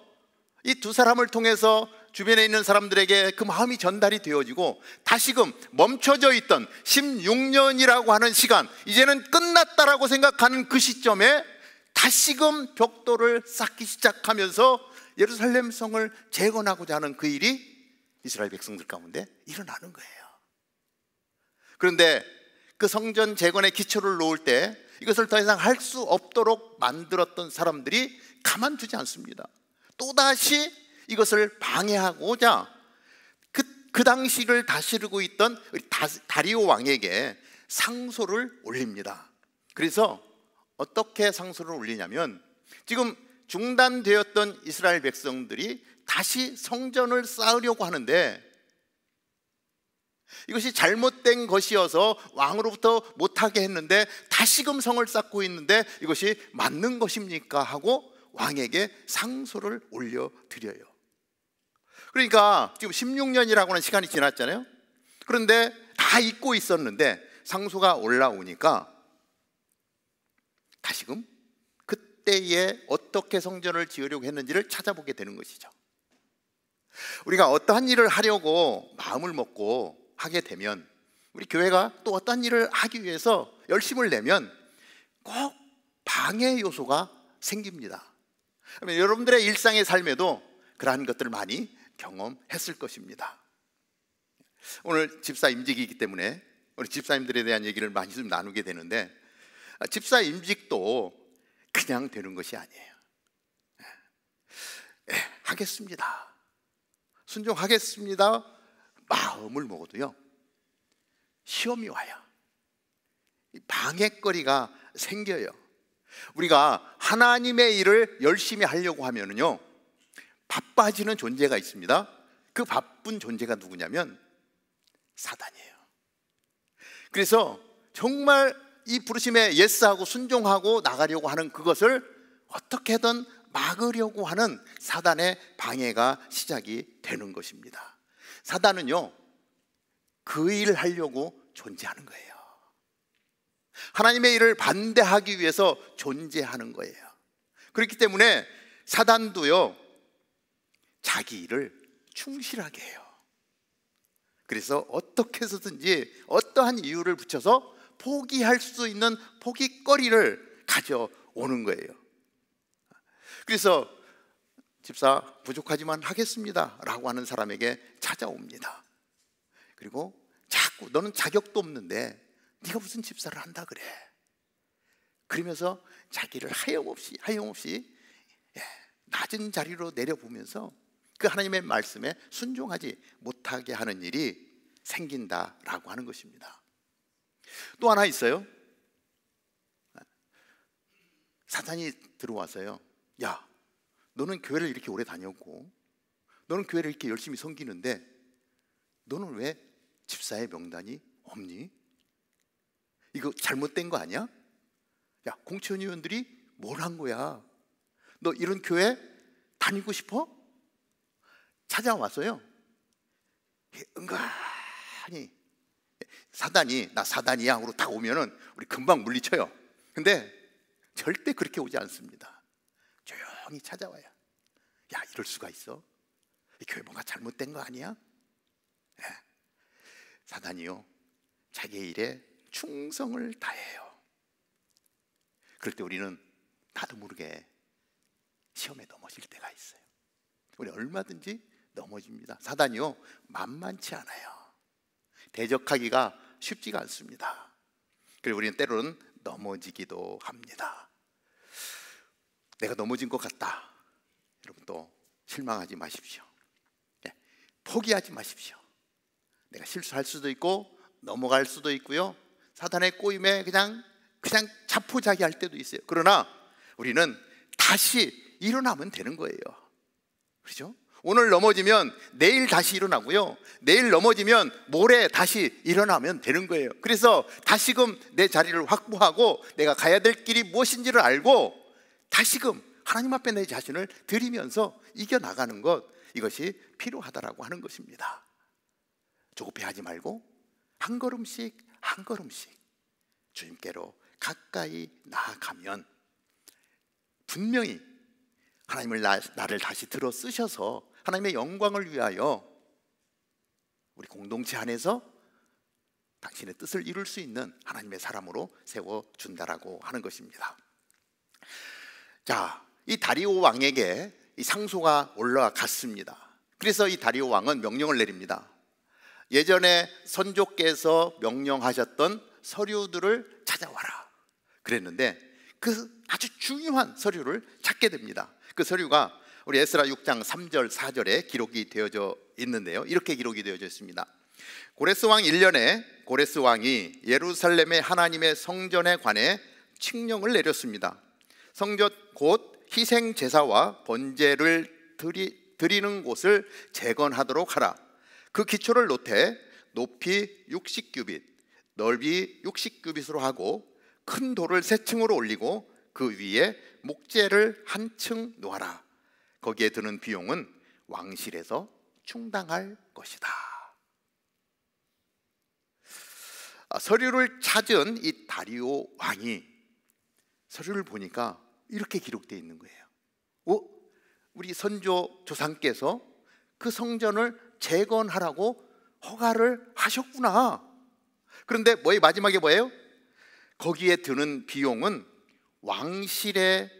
[SPEAKER 4] 이 두 사람을 통해서 주변에 있는 사람들에게 그 마음이 전달이 되어지고 다시금 멈춰져 있던 16년이라고 하는 시간, 이제는 끝났다라고 생각하는 그 시점에 다시금 벽돌을 쌓기 시작하면서 예루살렘 성을 재건하고자 하는 그 일이 이스라엘 백성들 가운데 일어나는 거예요. 그런데 그 성전 재건의 기초를 놓을 때 이것을 더 이상 할 수 없도록 만들었던 사람들이 가만두지 않습니다. 또다시 이것을 방해하고자 그 당시를 다스리고 있던 다리오 왕에게 상소를 올립니다. 그래서 어떻게 상소를 올리냐면 지금 중단되었던 이스라엘 백성들이 다시 성전을 쌓으려고 하는데 이것이 잘못된 것이어서 왕으로부터 못하게 했는데 다시금 성을 쌓고 있는데 이것이 맞는 것입니까? 하고 왕에게 상소를 올려드려요. 그러니까 지금 16년이라고 하는 시간이 지났잖아요. 그런데 다 잊고 있었는데 상소가 올라오니까 다시금 그때에 어떻게 성전을 지으려고 했는지를 찾아보게 되는 것이죠. 우리가 어떠한 일을 하려고 마음을 먹고 하게 되면 우리 교회가 또 어떤 일을 하기 위해서 열심을 내면 꼭 방해 요소가 생깁니다. 여러분들의 일상의 삶에도 그러한 것들을 많이 경험했을 것입니다. 오늘 집사 임직이기 때문에 우리 집사님들에 대한 얘기를 많이 좀 나누게 되는데 집사 임직도 그냥 되는 것이 아니에요. 하겠습니다, 순종하겠습니다 마음을 먹어도요 시험이 와요. 방해거리가 생겨요. 우리가 하나님의 일을 열심히 하려고 하면은요 바빠지는 존재가 있습니다. 그 바쁜 존재가 누구냐면 사단이에요. 그래서 정말 이 부르심에 예스하고 순종하고 나가려고 하는 그것을 어떻게든 막으려고 하는 사단의 방해가 시작이 되는 것입니다. 사단은요, 그 일을 하려고 존재하는 거예요. 하나님의 일을 반대하기 위해서 존재하는 거예요. 그렇기 때문에 사단도요, 자기 일을 충실하게 해요. 그래서 어떻게 해서든지 어떠한 이유를 붙여서 포기할 수 있는 포기거리를 가져오는 거예요. 그래서 집사 부족하지만 하겠습니다 라고 하는 사람에게 찾아옵니다. 그리고 자꾸 너는 자격도 없는데 네가 무슨 집사를 한다 그래. 그러면서 자기를 하염없이 낮은 자리로 내려보면서 그 하나님의 말씀에 순종하지 못하게 하는 일이 생긴다라고 하는 것입니다. 또 하나 있어요. 사탄이 들어와서요, 야, 너는 교회를 이렇게 오래 다녔고 너는 교회를 이렇게 열심히 섬기는데 너는 왜 집사의 명단이 없니? 이거 잘못된 거 아니야? 야, 공천 위원들이 뭘 한 거야? 너 이런 교회 다니고 싶어? 찾아왔어요. 은근히 사단이 나 사단이야 하고 딱 오면은 우리 금방 물리쳐요. 근데 절대 그렇게 오지 않습니다. 조용히 찾아와요. 야, 이럴 수가 있어? 이 교회 뭔가 잘못된 거 아니야? 네. 사단이요, 자기의 일에 충성을 다해요. 그럴 때 우리는 나도 모르게 시험에 넘어질 때가 있어요. 우리 얼마든지 넘어집니다. 사단이요, 만만치 않아요. 대적하기가 쉽지가 않습니다. 그리고 우리는 때로는 넘어지기도 합니다. 내가 넘어진 것 같다. 여러분 또 실망하지 마십시오. 포기하지 마십시오. 내가 실수할 수도 있고 넘어갈 수도 있고요, 사단의 꼬임에 그냥 자포자기할 때도 있어요. 그러나 우리는 다시 일어나면 되는 거예요. 그렇죠? 오늘 넘어지면 내일 다시 일어나고요, 내일 넘어지면 모레 다시 일어나면 되는 거예요. 그래서 다시금 내 자리를 확보하고 내가 가야 될 길이 무엇인지를 알고 다시금 하나님 앞에 내 자신을 드리면서 이겨나가는 것, 이것이 필요하다라고 하는 것입니다. 조급해하지 말고 한 걸음씩 한 걸음씩 주님께로 가까이 나아가면 분명히 하나님을 나를 다시 들어 쓰셔서 하나님의 영광을 위하여 우리 공동체 안에서 당신의 뜻을 이룰 수 있는 하나님의 사람으로 세워준다라고 하는 것입니다. 자, 이 다리오 왕에게 이 상소가 올라갔습니다. 그래서 이 다리오 왕은 명령을 내립니다. 예전에 선조께서 명령하셨던 서류들을 찾아와라 그랬는데 그 아주 중요한 서류를 찾게 됩니다. 그 서류가 우리 에스라 6장 3절 4절에 기록이 되어져 있는데요, 이렇게 기록이 되어져 있습니다. 고레스 왕 1년에 고레스 왕이 예루살렘의 하나님의 성전에 관해 칙령을 내렸습니다. 성전 곧 희생 제사와 번제를 드리는 곳을 재건하도록 하라. 그 기초를 놓되 높이 60규빗, 넓이 60규빗으로 하고 큰 돌을 3층으로 올리고 그 위에 목재를 한 층 놓아라. 거기에 드는 비용은 왕실에서 충당할 것이다. 서류를 찾은 이 다리오 왕이 서류를 보니까 이렇게 기록되어 있는 거예요. 우리 선조 조상께서 그 성전을 재건하라고 허가를 하셨구나. 그런데 마지막에 뭐예요? 거기에 드는 비용은 왕실의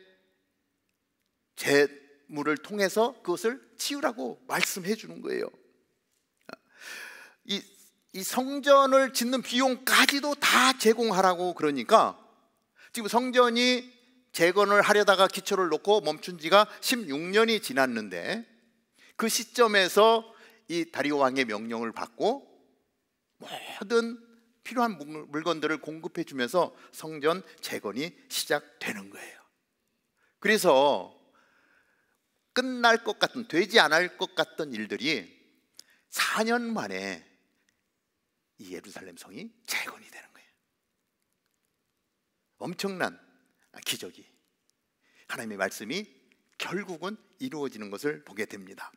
[SPEAKER 4] 재물을 통해서 그것을 치우라고 말씀해 주는 거예요. 이 성전을 짓는 비용까지도 다 제공하라고 그러니까 지금 성전이 재건을 하려다가 기초를 놓고 멈춘 지가 16년이 지났는데 그 시점에서 이 다리오 왕의 명령을 받고 모든 필요한 물건들을 공급해 주면서 성전 재건이 시작되는 거예요. 그래서 끝날 것 같은, 되지 않을 것 같던 일들이 4년 만에 이 예루살렘 성이 재건이 되는 거예요. 엄청난 기적이, 하나님의 말씀이 결국은 이루어지는 것을 보게 됩니다.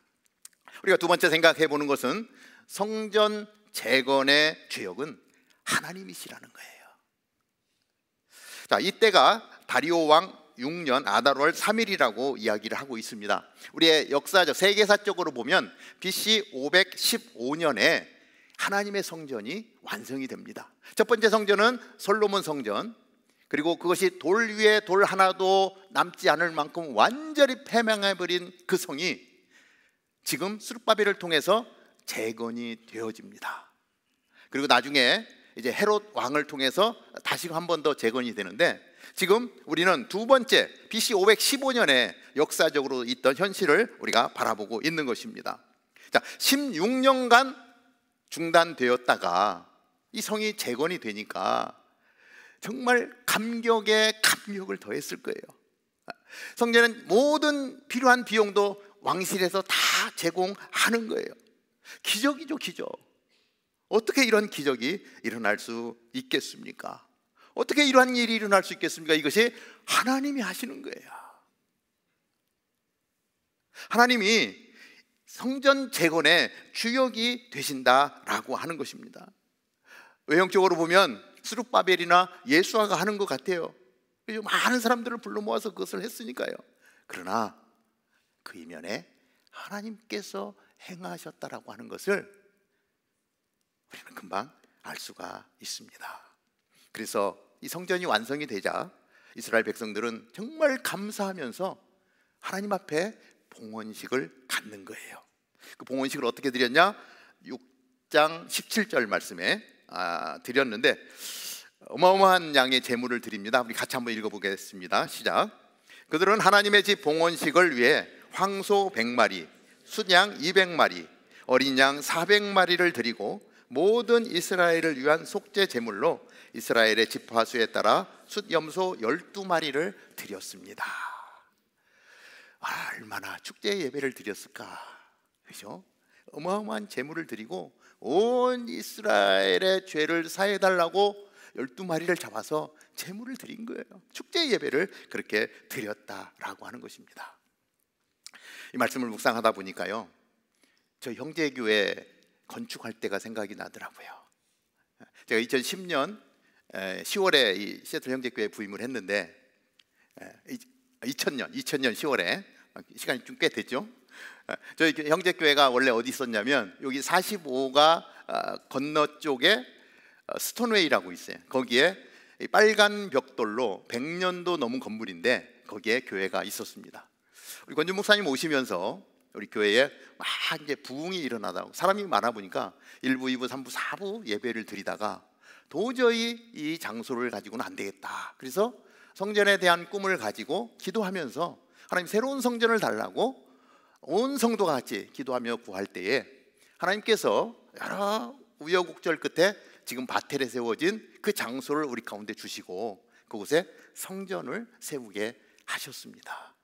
[SPEAKER 4] 우리가 두 번째 생각해 보는 것은 성전 재건의 주역은 하나님이시라는 거예요. 자, 이때가 다리오 왕 6년 아달월 3일이라고 이야기를 하고 있습니다. 우리의 역사적, 세계사적으로 보면 BC 515년에 하나님의 성전이 완성이 됩니다. 첫 번째 성전은 솔로몬 성전, 그리고 그것이 돌 위에 돌 하나도 남지 않을 만큼 완전히 패망해버린 그 성이 지금 스룹바벨을 통해서 재건이 되어집니다. 그리고 나중에 이제 헤롯 왕을 통해서 다시 한 번 더 재건이 되는데, 지금 우리는 두 번째 BC 515년에 역사적으로 있던 현실을 우리가 바라보고 있는 것입니다. 자, 16년간 중단되었다가 이 성이 재건이 되니까 정말 감격에 감격을 더했을 거예요. 성전은 모든 필요한 비용도 왕실에서 다 제공하는 거예요. 기적이죠, 기적. 어떻게 이런 기적이 일어날 수 있겠습니까? 어떻게 이러한 일이 일어날 수 있겠습니까? 이것이 하나님이 하시는 거예요. 하나님이 성전 재건의 주역이 되신다라고 하는 것입니다. 외형적으로 보면 스룹바벨이나 예수아가 하는 것 같아요. 많은 사람들을 불러 모아서 그것을 했으니까요. 그러나 그 이면에 하나님께서 행하셨다라고 하는 것을 우리는 금방 알 수가 있습니다. 그래서 이 성전이 완성이 되자 이스라엘 백성들은 정말 감사하면서 하나님 앞에 봉헌식을 갖는 거예요. 그 봉헌식을 어떻게 드렸냐? 6장 17절 말씀에 드렸는데 어마어마한 양의 제물을 드립니다. 우리 같이 한번 읽어보겠습니다. 시작. 그들은 하나님의 집 봉헌식을 위해 황소 100마리, 순양 200마리, 어린 양 400마리를 드리고 모든 이스라엘을 위한 속죄 제물로 이스라엘의 지파수에 따라 숫염소 12마리를 드렸습니다. 얼마나 축제 예배를 드렸을까, 그죠? 어마어마한 제물을 드리고 온 이스라엘의 죄를 사해달라고 12마리를 잡아서 제물을 드린 거예요. 축제 예배를 그렇게 드렸다라고 하는 것입니다. 이 말씀을 묵상하다 보니까요, 저 형제교회 건축할 때가 생각이 나더라고요. 제가 2010년 10월에 이 시애틀 형제교회 부임을 했는데 2000년 10월에 시간이 좀 꽤 됐죠. 저희 형제교회가 원래 어디 있었냐면 여기 45가 건너 쪽에 스톤웨이라고 있어요. 거기에 빨간 벽돌로 100년도 넘은 건물인데 거기에 교회가 있었습니다. 우리 권준 목사님 오시면서 우리 교회에 막 이제 부흥이 일어나다고 사람이 많아 보니까 1부, 2부, 3부, 4부 예배를 드리다가 도저히 이 장소를 가지고는 안 되겠다. 그래서 성전에 대한 꿈을 가지고 기도하면서 하나님 새로운 성전을 달라고 온 성도가 같이 기도하며 구할 때에 하나님께서 여러 우여곡절 끝에 지금 바텔에 세워진 그 장소를 우리 가운데 주시고 그곳에 성전을 세우게 하셨습니다.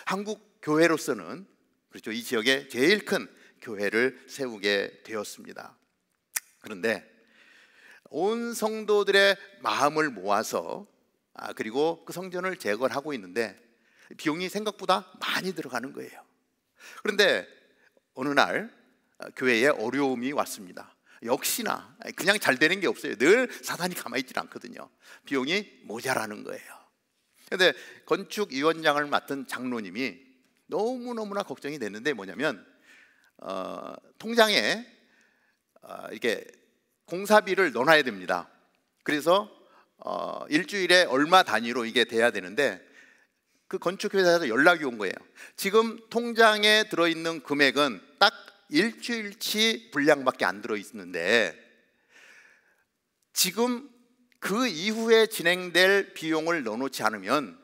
[SPEAKER 4] 한국 교회로서는 그렇죠, 이 지역에 제일 큰 교회를 세우게 되었습니다. 그런데 온 성도들의 마음을 모아서 그리고 그 성전을 재건하고 있는데 비용이 생각보다 많이 들어가는 거예요. 그런데 어느 날 교회에 어려움이 왔습니다. 역시나 그냥 잘 되는 게 없어요. 늘 사단이 가만히 있지 않거든요. 비용이 모자라는 거예요. 그런데 건축위원장을 맡은 장로님이 너무너무나 걱정이 됐는데 뭐냐면 통장에 이렇게 공사비를 넣어놔야 됩니다. 그래서 일주일에 얼마 단위로 이게 돼야 되는데 그 건축회사에서 연락이 온 거예요. 지금 통장에 들어있는 금액은 딱 일주일치 분량밖에 안 들어있는데 지금 그 이후에 진행될 비용을 넣어놓지 않으면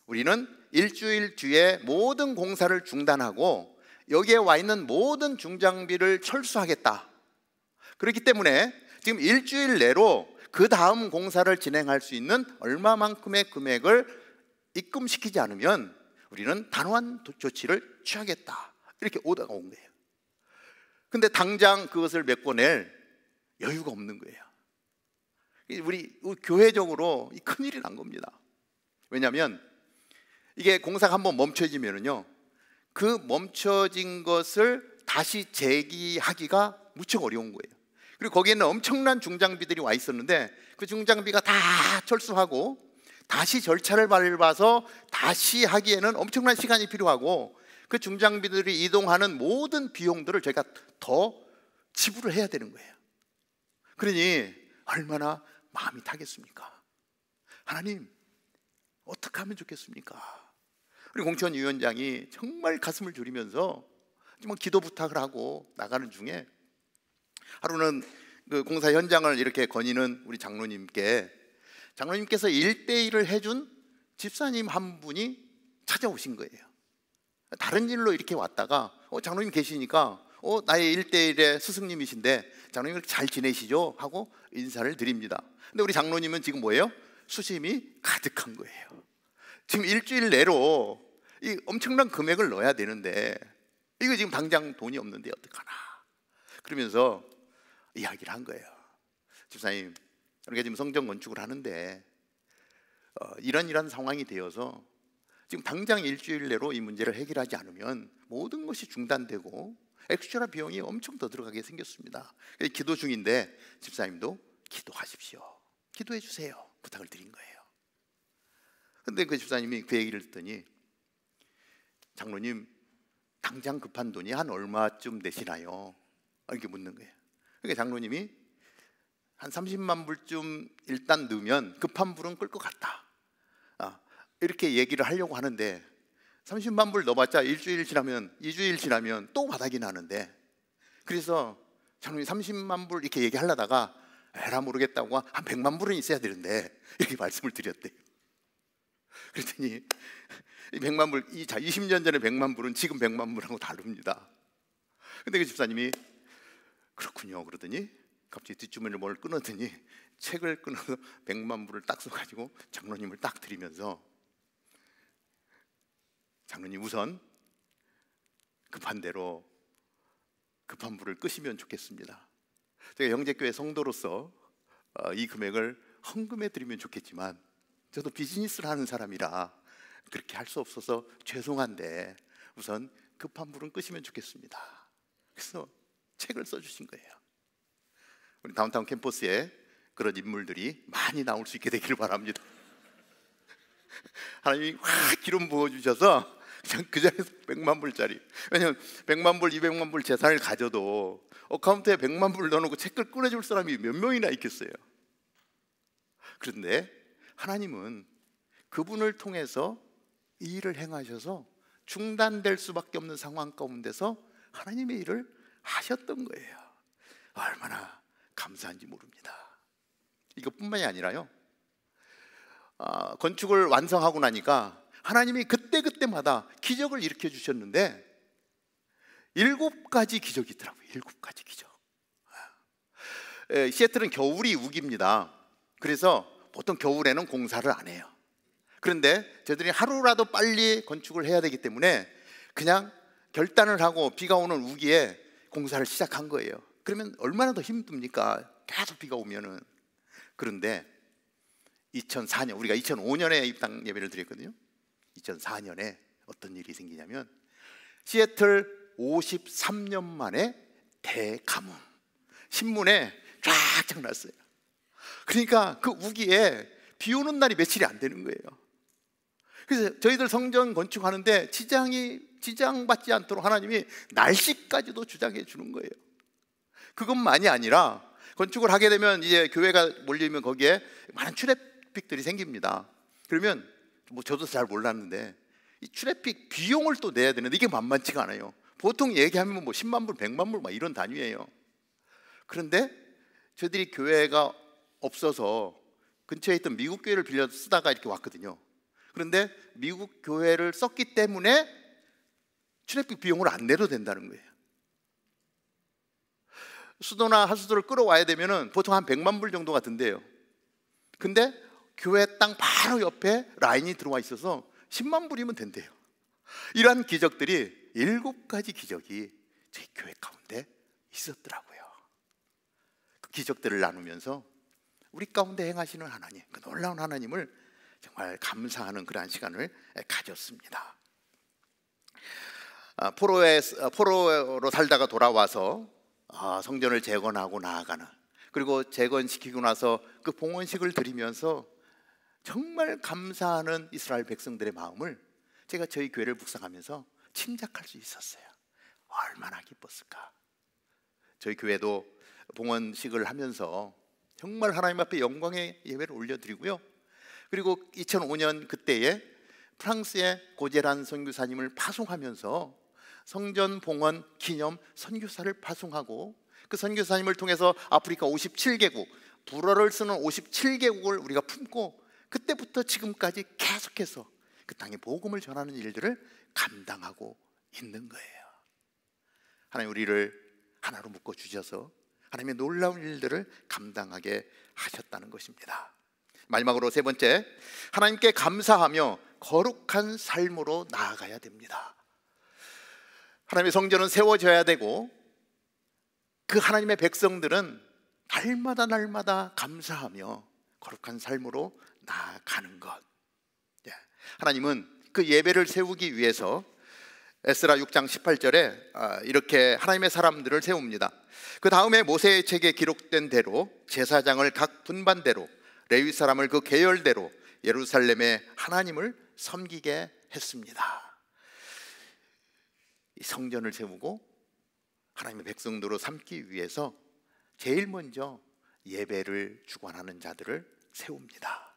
[SPEAKER 4] 우리는 일주일 뒤에 모든 공사를 중단하고 여기에 와 있는 모든 중장비를 철수하겠다. 그렇기 때문에 지금 일주일 내로 그 다음 공사를 진행할 수 있는 얼마만큼의 금액을 입금시키지 않으면 우리는 단호한 조치를 취하겠다. 이렇게 오더가 온 거예요. 근데 당장 그것을 메꿔낼 여유가 없는 거예요. 우리 교회적으로 큰일이 난 겁니다. 왜냐하면 이게 공사가 한번 멈춰지면은요, 그 멈춰진 것을 다시 재기하기가 무척 어려운 거예요. 그리고 거기에는 엄청난 중장비들이 와 있었는데 그 중장비가 다 철수하고 다시 절차를 밟아서 다시 하기에는 엄청난 시간이 필요하고, 그 중장비들이 이동하는 모든 비용들을 저희가 더 지불을 해야 되는 거예요. 그러니 얼마나 마음이 타겠습니까? 하나님, 어떻게 하면 좋겠습니까? 우리 공천위원장이 정말 가슴을 졸이면서 정말 기도 부탁을 하고 나가는 중에, 하루는 그 공사 현장을 이렇게 거니는 우리 장로님께서 1대1을 해준 집사님 한 분이 찾아오신 거예요. 다른 일로 이렇게 왔다가 장로님 계시니까 나의 1대1의 스승님이신데 장로님 잘 지내시죠? 하고 인사를 드립니다. 근데 우리 장로님은 지금 뭐예요? 수심이 가득한 거예요. 지금 일주일 내로 이 엄청난 금액을 넣어야 되는데 이거 지금 당장 돈이 없는데 어떡하나. 그러면서 이야기를 한 거예요. 집사님, 우리가 지금 성전 건축을 하는데 이런 상황이 되어서 지금 당장 일주일 내로 이 문제를 해결하지 않으면 모든 것이 중단되고 엑스트라 비용이 엄청 더 들어가게 생겼습니다. 기도 중인데 집사님도 기도하십시오. 기도해 주세요. 부탁을 드린 거예요. 근데 그 집사님이 그 얘기를 듣더니, 장로님, 당장 급한 돈이 한 얼마쯤 되시나요? 이렇게 묻는 거예요. 그러니까 장로님이 한 30만 불쯤 일단 넣으면 급한 불은 끌 것 같다, 이렇게 얘기를 하려고 하는데, 30만 불 넣어봤자 일주일 지나면 2주일 지나면 또 바닥이 나는데, 그래서 장로님 30만 불 이렇게 얘기하려다가 에라 모르겠다고 한 100만 불은 있어야 되는데 이렇게 말씀을 드렸대요. 그랬더니 이 100만 불, 20년 전에 100만 불은 지금 100만 불하고 다릅니다. 근데 그 집사님이 그렇군요 그러더니 갑자기 뒷주머니를 뭘 끊었더니 책을 끊어서 100만 불을 딱 써가지고 장로님을 딱 드리면서, 장로님, 우선 급한 대로 급한 불을 끄시면 좋겠습니다. 제가 영재교회 성도로서 이 금액을 헌금해 드리면 좋겠지만 저도 비즈니스를 하는 사람이라 그렇게 할 수 없어서 죄송한데 우선 급한 불은 끄시면 좋겠습니다. 그래서 책을 써주신 거예요. 우리 다운타운 캠퍼스에 그런 인물들이 많이 나올 수 있게 되기를 바랍니다. 하나님이 확 기름 부어주셔서 그냥 그 자리에서 100만 불짜리, 왜냐면 100만 불, 200만 불 재산을 가져도 어카운트에 100만 불 넣어놓고 책을 끊어줄 사람이 몇 명이나 있겠어요. 그런데 하나님은 그분을 통해서 이 일을 행하셔서 중단될 수밖에 없는 상황 가운데서 하나님의 일을 하셨던 거예요. 얼마나 감사한지 모릅니다. 이것뿐만이 아니라요, 건축을 완성하고 나니까 하나님이 그때마다 기적을 일으켜 주셨는데 7가지 기적이 있더라고요. 7가지 기적. 시애틀은 겨울이 우기입니다. 그래서 보통 겨울에는 공사를 안 해요. 그런데 저희들이 하루라도 빨리 건축을 해야 되기 때문에 그냥 결단을 하고 비가 오는 우기에 공사를 시작한 거예요. 그러면 얼마나 더 힘듭니까? 계속 비가 오면은. 그런데 2004년, 우리가 2005년에 입당 예배를 드렸거든요. 2004년에 어떤 일이 생기냐면 시애틀 53년 만에 대가뭄, 신문에 쫙쫙 났어요. 그러니까 그 우기에 비 오는 날이 며칠이 안 되는 거예요. 그래서 저희들 성전 건축하는데 지장받지 않도록 하나님이 날씨까지도 주장해 주는 거예요. 그것만이 아니라 건축을 하게 되면 이제 교회가 몰리면 거기에 많은 트래픽들이 생깁니다. 그러면 저도 잘 몰랐는데 이 트래픽 비용을 또 내야 되는데 이게 만만치가 않아요. 보통 얘기하면 10만 불, 100만 불 막 이런 단위예요. 그런데 저희들이 교회가 없어서 근처에 있던 미국 교회를 빌려 쓰다가 이렇게 왔거든요. 그런데 미국 교회를 썼기 때문에 트래픽 비용을 안 내도 된다는 거예요. 수도나 하수도를 끌어와야 되면은 보통 한 100만 불 정도가 든대요. 근데 교회 땅 바로 옆에 라인이 들어와 있어서 10만 불이면 된대요. 이러한 기적들이 7가지 기적이 제 교회 가운데 있었더라고요. 그 기적들을 나누면서 우리 가운데 행하시는 하나님, 그 놀라운 하나님을 정말 감사하는 그러한 시간을 가졌습니다. 포로로 살다가 돌아와서 성전을 재건하고 나아가는, 그리고 재건시키고 나서 그 봉헌식을 드리면서 정말 감사하는 이스라엘 백성들의 마음을 제가 저희 교회를 묵상하면서 침작할 수 있었어요. 얼마나 기뻤을까. 저희 교회도 봉헌식을 하면서 정말 하나님 앞에 영광의 예배를 올려드리고요, 그리고 2005년 그때에 프랑스의 고제란 선교사님을 파송하면서 성전 봉헌 기념 선교사를 파송하고, 그 선교사님을 통해서 아프리카 57개국, 불어를 쓰는 57개국을 우리가 품고 그때부터 지금까지 계속해서 그 땅에 복음을 전하는 일들을 감당하고 있는 거예요. 하나님 우리를 하나로 묶어 주셔서 하나님의 놀라운 일들을 감당하게 하셨다는 것입니다. 마지막으로 세 번째, 하나님께 감사하며 거룩한 삶으로 나아가야 됩니다. 하나님의 성전은 세워져야 되고, 그 하나님의 백성들은 날마다 감사하며 거룩한 삶으로 나아가는 것. 하나님은 그 예배를 세우기 위해서 에스라 6장 18절에 이렇게 하나님의 사람들을 세웁니다. 그 다음에 모세의 책에 기록된 대로 제사장을 각 분반대로, 레위 사람을 그 계열대로 예루살렘의 하나님을 섬기게 했습니다. 이 성전을 세우고 하나님의 백성들로 삼기 위해서 제일 먼저 예배를 주관하는 자들을 세웁니다.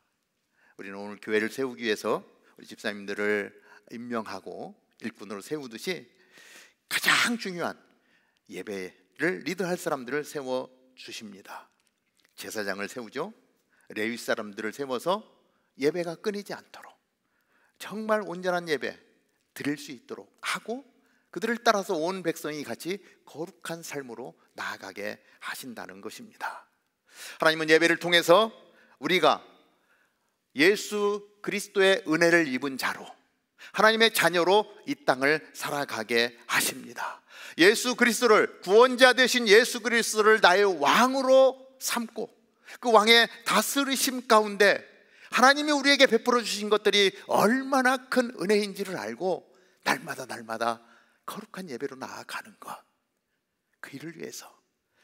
[SPEAKER 4] 우리는 오늘 교회를 세우기 위해서 우리 집사님들을 임명하고 일꾼으로 세우듯이 가장 중요한 예배를 리드할 사람들을 세워 주십니다. 제사장을 세우죠. 레위 사람들을 세워서 예배가 끊이지 않도록 정말 온전한 예배 드릴 수 있도록 하고, 그들을 따라서 온 백성이 같이 거룩한 삶으로 나아가게 하신다는 것입니다. 하나님은 예배를 통해서 우리가 예수 그리스도의 은혜를 입은 자로, 하나님의 자녀로 이 땅을 살아가게 하십니다. 예수 그리스도를, 구원자 되신 예수 그리스도를 나의 왕으로 삼고 그 왕의 다스리심 가운데 하나님이 우리에게 베풀어 주신 것들이 얼마나 큰 은혜인지를 알고 날마다 거룩한 예배로 나아가는 것, 그 일을 위해서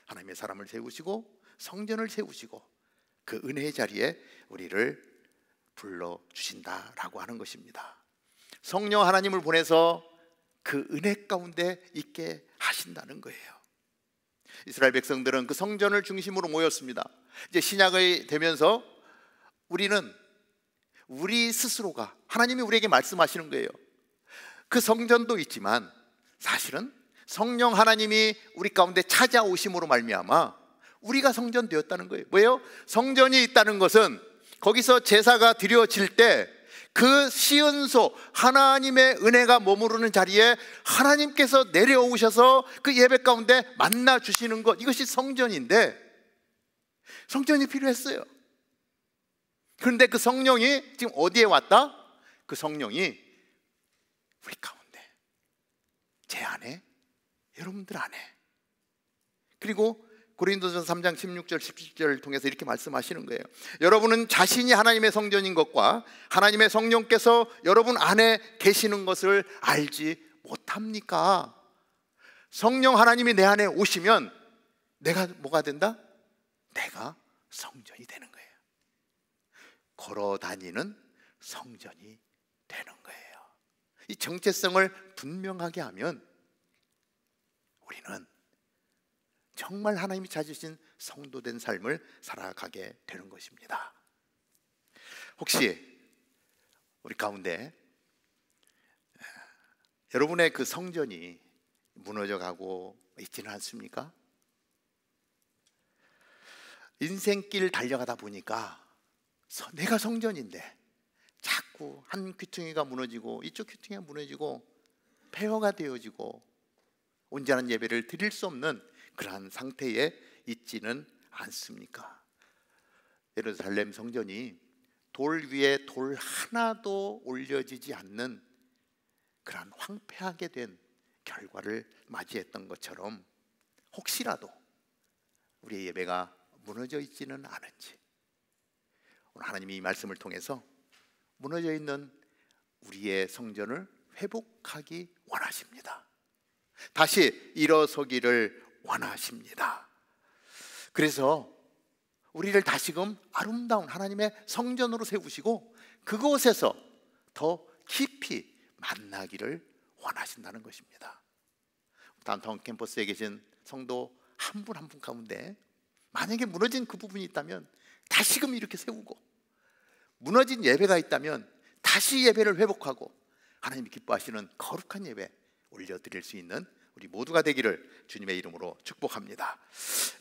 [SPEAKER 4] 하나님의 사람을 세우시고 성전을 세우시고 그 은혜의 자리에 우리를 불러주신다라고 하는 것입니다. 성령 하나님을 보내서 그 은혜 가운데 있게 하신다는 거예요. 이스라엘 백성들은 그 성전을 중심으로 모였습니다. 이제 신약이 되면서 우리는 우리 스스로가, 하나님이 우리에게 말씀하시는 거예요. 그 성전도 있지만 사실은 성령 하나님이 우리 가운데 찾아오심으로 말미암아 우리가 성전 되었다는 거예요. 뭐예요? 성전이 있다는 것은 거기서 제사가 드려질 때 그 시은소, 하나님의 은혜가 머무르는 자리에 하나님께서 내려오셔서 그 예배 가운데 만나 주시는 것, 이것이 성전인데 성전이 필요했어요. 그런데 그 성령이 지금 어디에 왔다? 그 성령이 우리 가운데, 제 안에, 여러분들 안에. 그리고 고린도전서 3장 16절 17절을 통해서 이렇게 말씀하시는 거예요. 여러분은 자신이 하나님의 성전인 것과 하나님의 성령께서 여러분 안에 계시는 것을 알지 못합니까? 성령 하나님이 내 안에 오시면 내가 뭐가 된다? 내가 성전이 되는 거예요. 걸어 다니는 성전이 되는 거예요. 이 정체성을 분명하게 하면 우리는 정말 하나님이 찾으신 성도된 삶을 살아가게 되는 것입니다. 혹시 우리 가운데 여러분의 그 성전이 무너져가고 있지는 않습니까? 인생길 달려가다 보니까 내가 성전인데 자꾸 한 귀퉁이가 무너지고 이쪽 귀퉁이가 무너지고 폐허가 되어지고 온전한 예배를 드릴 수 없는 그러한 상태에 있지는 않습니까? 예루살렘 성전이 돌 위에 돌 하나도 올려지지 않는 그러한 황폐하게 된 결과를 맞이했던 것처럼 혹시라도 우리의 예배가 무너져 있지는 않은지, 오늘 하나님이 이 말씀을 통해서 무너져 있는 우리의 성전을 회복하기 원하십니다. 다시 일어서기를 원하십니다. 그래서 우리를 다시금 아름다운 하나님의 성전으로 세우시고 그곳에서 더 깊이 만나기를 원하신다는 것입니다. 다운타운 캠퍼스에 계신 성도 한 분 한 분 가운데 만약에 무너진 그 부분이 있다면 다시금 이렇게 세우고, 무너진 예배가 있다면 다시 예배를 회복하고 하나님이 기뻐하시는 거룩한 예배 올려드릴 수 있는 우리 모두가 되기를 주님의 이름으로 축복합니다.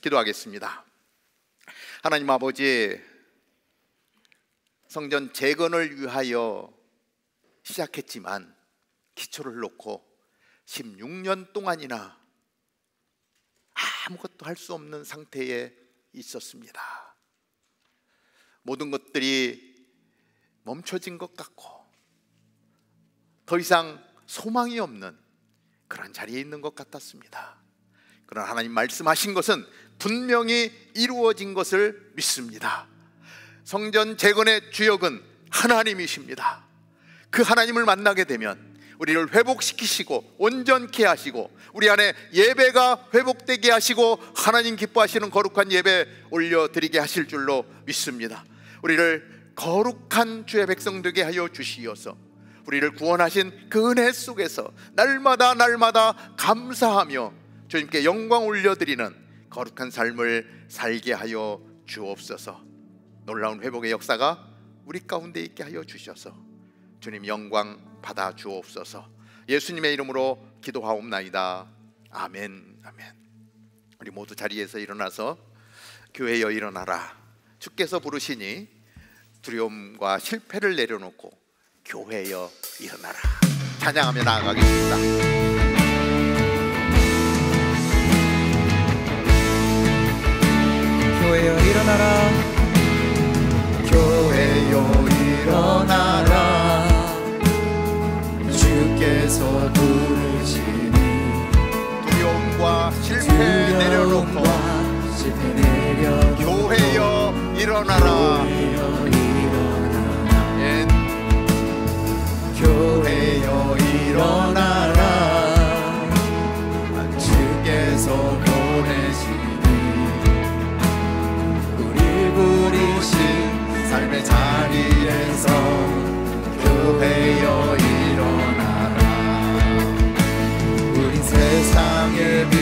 [SPEAKER 4] 기도하겠습니다. 하나님 아버지, 성전 재건을 위하여 시작했지만 기초를 놓고 16년 동안이나 아무것도 할 수 없는 상태에 있었습니다. 모든 것들이 멈춰진 것 같고 더 이상 소망이 없는 그런 자리에 있는 것 같았습니다. 그러나 하나님 말씀하신 것은 분명히 이루어진 것을 믿습니다. 성전 재건의 주역은 하나님이십니다. 그 하나님을 만나게 되면 우리를 회복시키시고 온전케 하시고 우리 안에 예배가 회복되게 하시고 하나님 기뻐하시는 거룩한 예배 올려드리게 하실 줄로 믿습니다. 우리를 거룩한 주의 백성 되게 하여 주시어서 우리를 구원하신 그 은혜 속에서 날마다 감사하며 주님께 영광 올려드리는 거룩한 삶을 살게 하여 주옵소서. 놀라운 회복의 역사가 우리 가운데 있게 하여 주셔서 주님 영광 받아 주옵소서. 예수님의 이름으로 기도하옵나이다. 아멘. 아멘. 우리 모두 자리에서 일어나서 교회여 일어나라, 주께서 부르시니 두려움과 실패를 내려놓고 교회여 일어나라 찬양하며 나아가겠습니다.
[SPEAKER 2] 교회여 일어나라,
[SPEAKER 5] 교회여 일어나라, 주께서 부르시니
[SPEAKER 4] 두려움과 실패 내려놓고 교회여 일어나라.
[SPEAKER 5] 교회여 일어나라, 주께서 보내시니 우리 부르신 삶의 자리에서 교회여 일어나라. 우린 세상의 빛,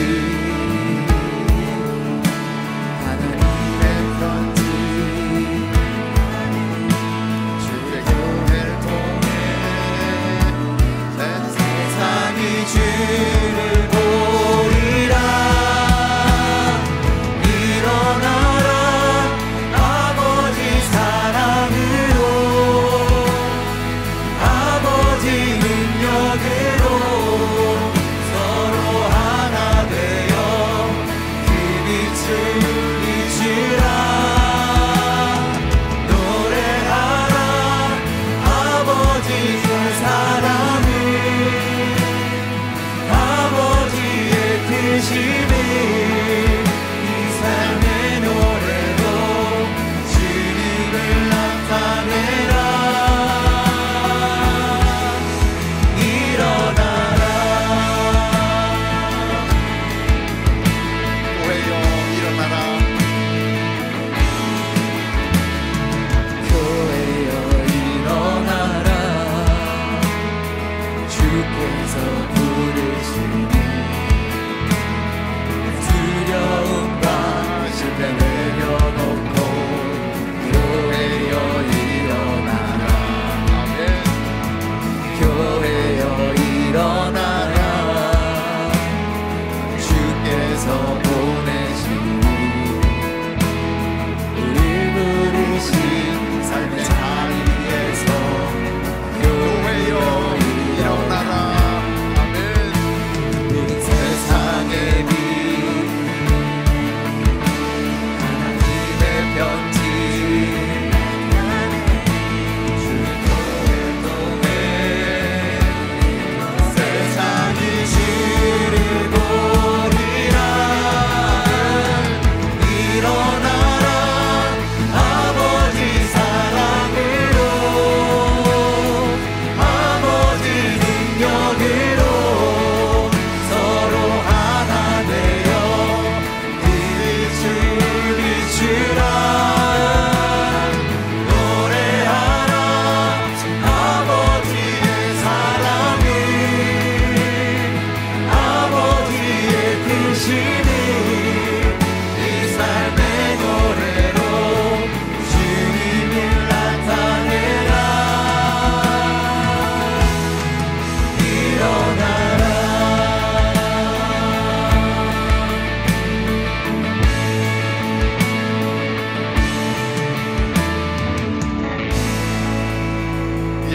[SPEAKER 5] 하나님의 편지, 주의 교회를 통해 세상이 주를 보리라. 일어나라, 아버지 사랑으로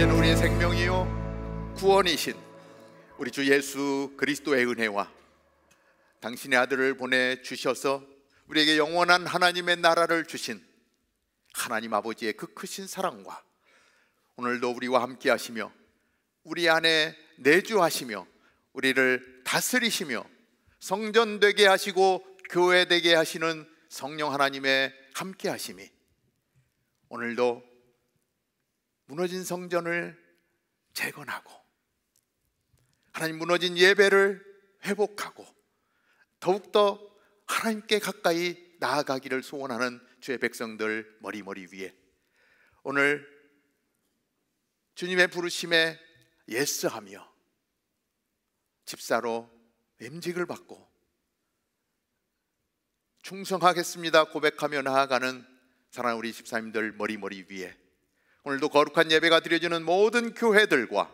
[SPEAKER 4] 이제는 우리의 생명이요 구원이신 우리 주 예수 그리스도의 은혜와 당신의 아들을 보내주셔서 우리에게 영원한 하나님의 나라를 주신 하나님 아버지의 그 크신 사랑과 오늘도 우리와 함께 하시며 우리 안에 내주하시며 우리를 다스리시며 성전되게 하시고 교회되게 하시는 성령 하나님의 함께 하심이 오늘도 무너진 성전을 재건하고 하나님 무너진 예배를 회복하고 더욱더 하나님께 가까이 나아가기를 소원하는 주의 백성들 머리머리 위에 오늘 주님의 부르심에 예스하며 집사로 임직을 받고 충성하겠습니다 고백하며 나아가는 사랑하는 우리 집사님들 머리머리 위에 오늘도 거룩한 예배가 드려지는 모든 교회들과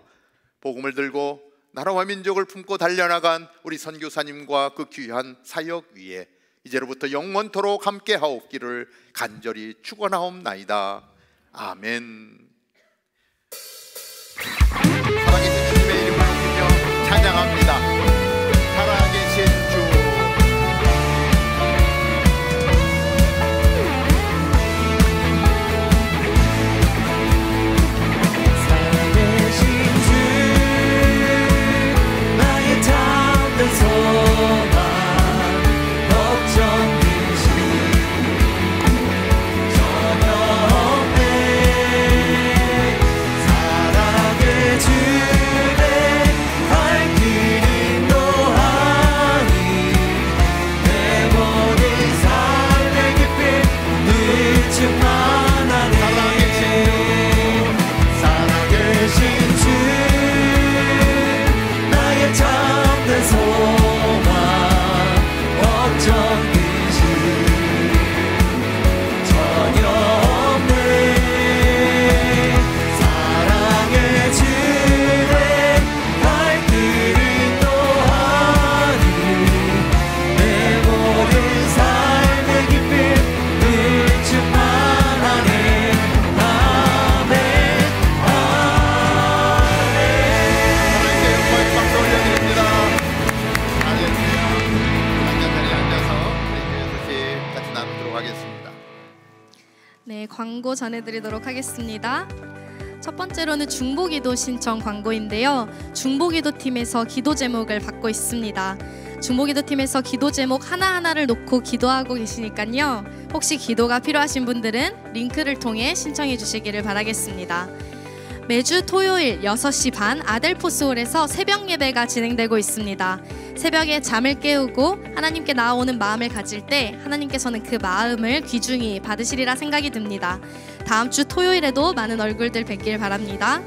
[SPEAKER 4] 복음을 들고 나라와 민족을 품고 달려나간 우리 선교사님과 그 귀한 사역 위에 이제로부터 영원토록 함께 하옵기를 간절히 축원하옵나이다. 아멘. 살아계신 주님의 이름을 높이며 찬양합니다. 살아계신 주
[SPEAKER 7] 광고 전해드리도록 하겠습니다. 첫 번째로는 중보기도 신청 광고인데요. 중보기도팀에서 기도 제목을 받고 있습니다. 중보기도팀에서 기도 제목 하나하나를 놓고 기도하고 계시니까요. 혹시 기도가 필요하신 분들은 링크를 통해 신청해 주시기를 바라겠습니다. 매주 토요일 6시 반 아델포스홀에서 새벽 예배가 진행되고 있습니다. 새벽에 잠을 깨우고 하나님께 나아오는 마음을 가질 때 하나님께서는 그 마음을 귀중히 받으시리라 생각이 듭니다. 다음 주 토요일에도 많은 얼굴들 뵙길 바랍니다.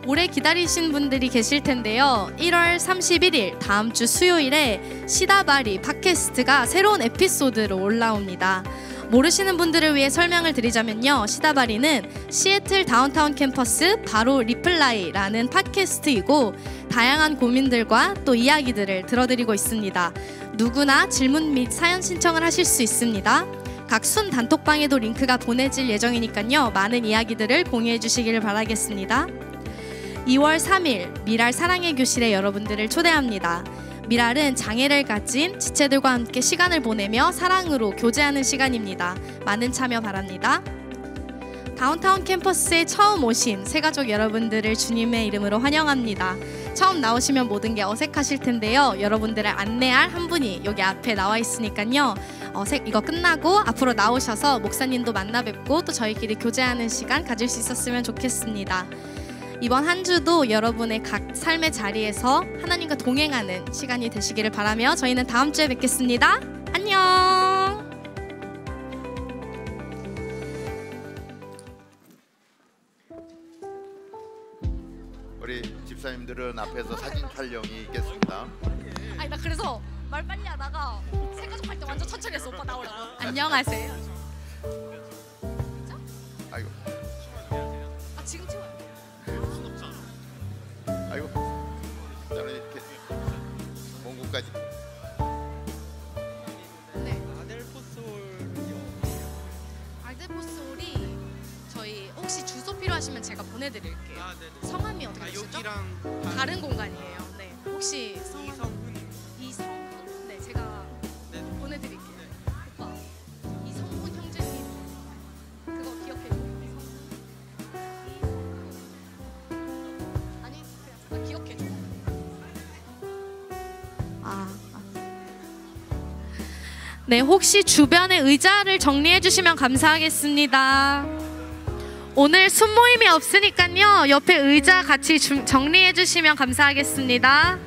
[SPEAKER 7] 오래 기다리신 분들이 계실 텐데요. 1월 31일 다음 주 수요일에 시다바리 팟캐스트가 새로운 에피소드로 올라옵니다. 모르시는 분들을 위해 설명을 드리자면요. 시다바리는 시애틀 다운타운 캠퍼스 바로 리플라이라는 팟캐스트이고 다양한 고민들과 또 이야기들을 들어드리고 있습니다. 누구나 질문 및 사연 신청을 하실 수 있습니다. 각 순 단톡방에도 링크가 보내질 예정이니까요. 많은 이야기들을 공유해 주시기를 바라겠습니다. 2월 3일 미랄 사랑의 교실에 여러분들을 초대합니다. 미랄은 장애를 가진 지체들과 함께 시간을 보내며 사랑으로 교제하는 시간입니다. 많은 참여 바랍니다. 다운타운 캠퍼스에 처음 오신 새가족 여러분들을 주님의 이름으로 환영합니다. 처음 나오시면 모든 게 어색하실 텐데요. 여러분들을 안내할 한 분이 여기 앞에 나와 있으니까요. 이거 끝나고 앞으로 나오셔서 목사님도 만나 뵙고 또 저희끼리 교제하는 시간 가질 수 있었으면 좋겠습니다. 이번 한 주도 여러분의 각 삶의 자리에서 하나님과 동행하는 시간이 되시기를 바라며 저희는 다음 주에 뵙겠습니다. 안녕.
[SPEAKER 4] 우리 집사님들은 앞에서 사진 촬영이 있겠습니다.
[SPEAKER 7] 아니 나 그래서 말 빨리 하다가 새가족 할 때 완전 천천히 했어. 오빠 나오라고. 안녕하세요.
[SPEAKER 4] 아이고.
[SPEAKER 7] 아 지금 찍어요.
[SPEAKER 4] 아이고. 저는 이렇게 먼 곳까지.
[SPEAKER 7] 네. 아델포스홀이 저희 혹시 혹시 주소 필요하시면 제가 보내드릴게요.
[SPEAKER 8] 아, 네네.
[SPEAKER 7] 성함이 어떻게 되시죠?
[SPEAKER 8] 여기랑
[SPEAKER 7] 다른 공간이에요. 네. 혹시 성함
[SPEAKER 8] 이성훈.
[SPEAKER 7] 이성훈? 네, 제가
[SPEAKER 8] 네.
[SPEAKER 7] 보내드릴게요. 오빠, 이성훈 형제님 그거 기억해줘. 아니 그냥 잠깐 기억해줘. 네, 혹시 주변의 의자를 정리해 주시면 감사하겠습니다. 오늘 순모임이 없으니까요, 옆에 의자 같이 정리해 주시면 감사하겠습니다.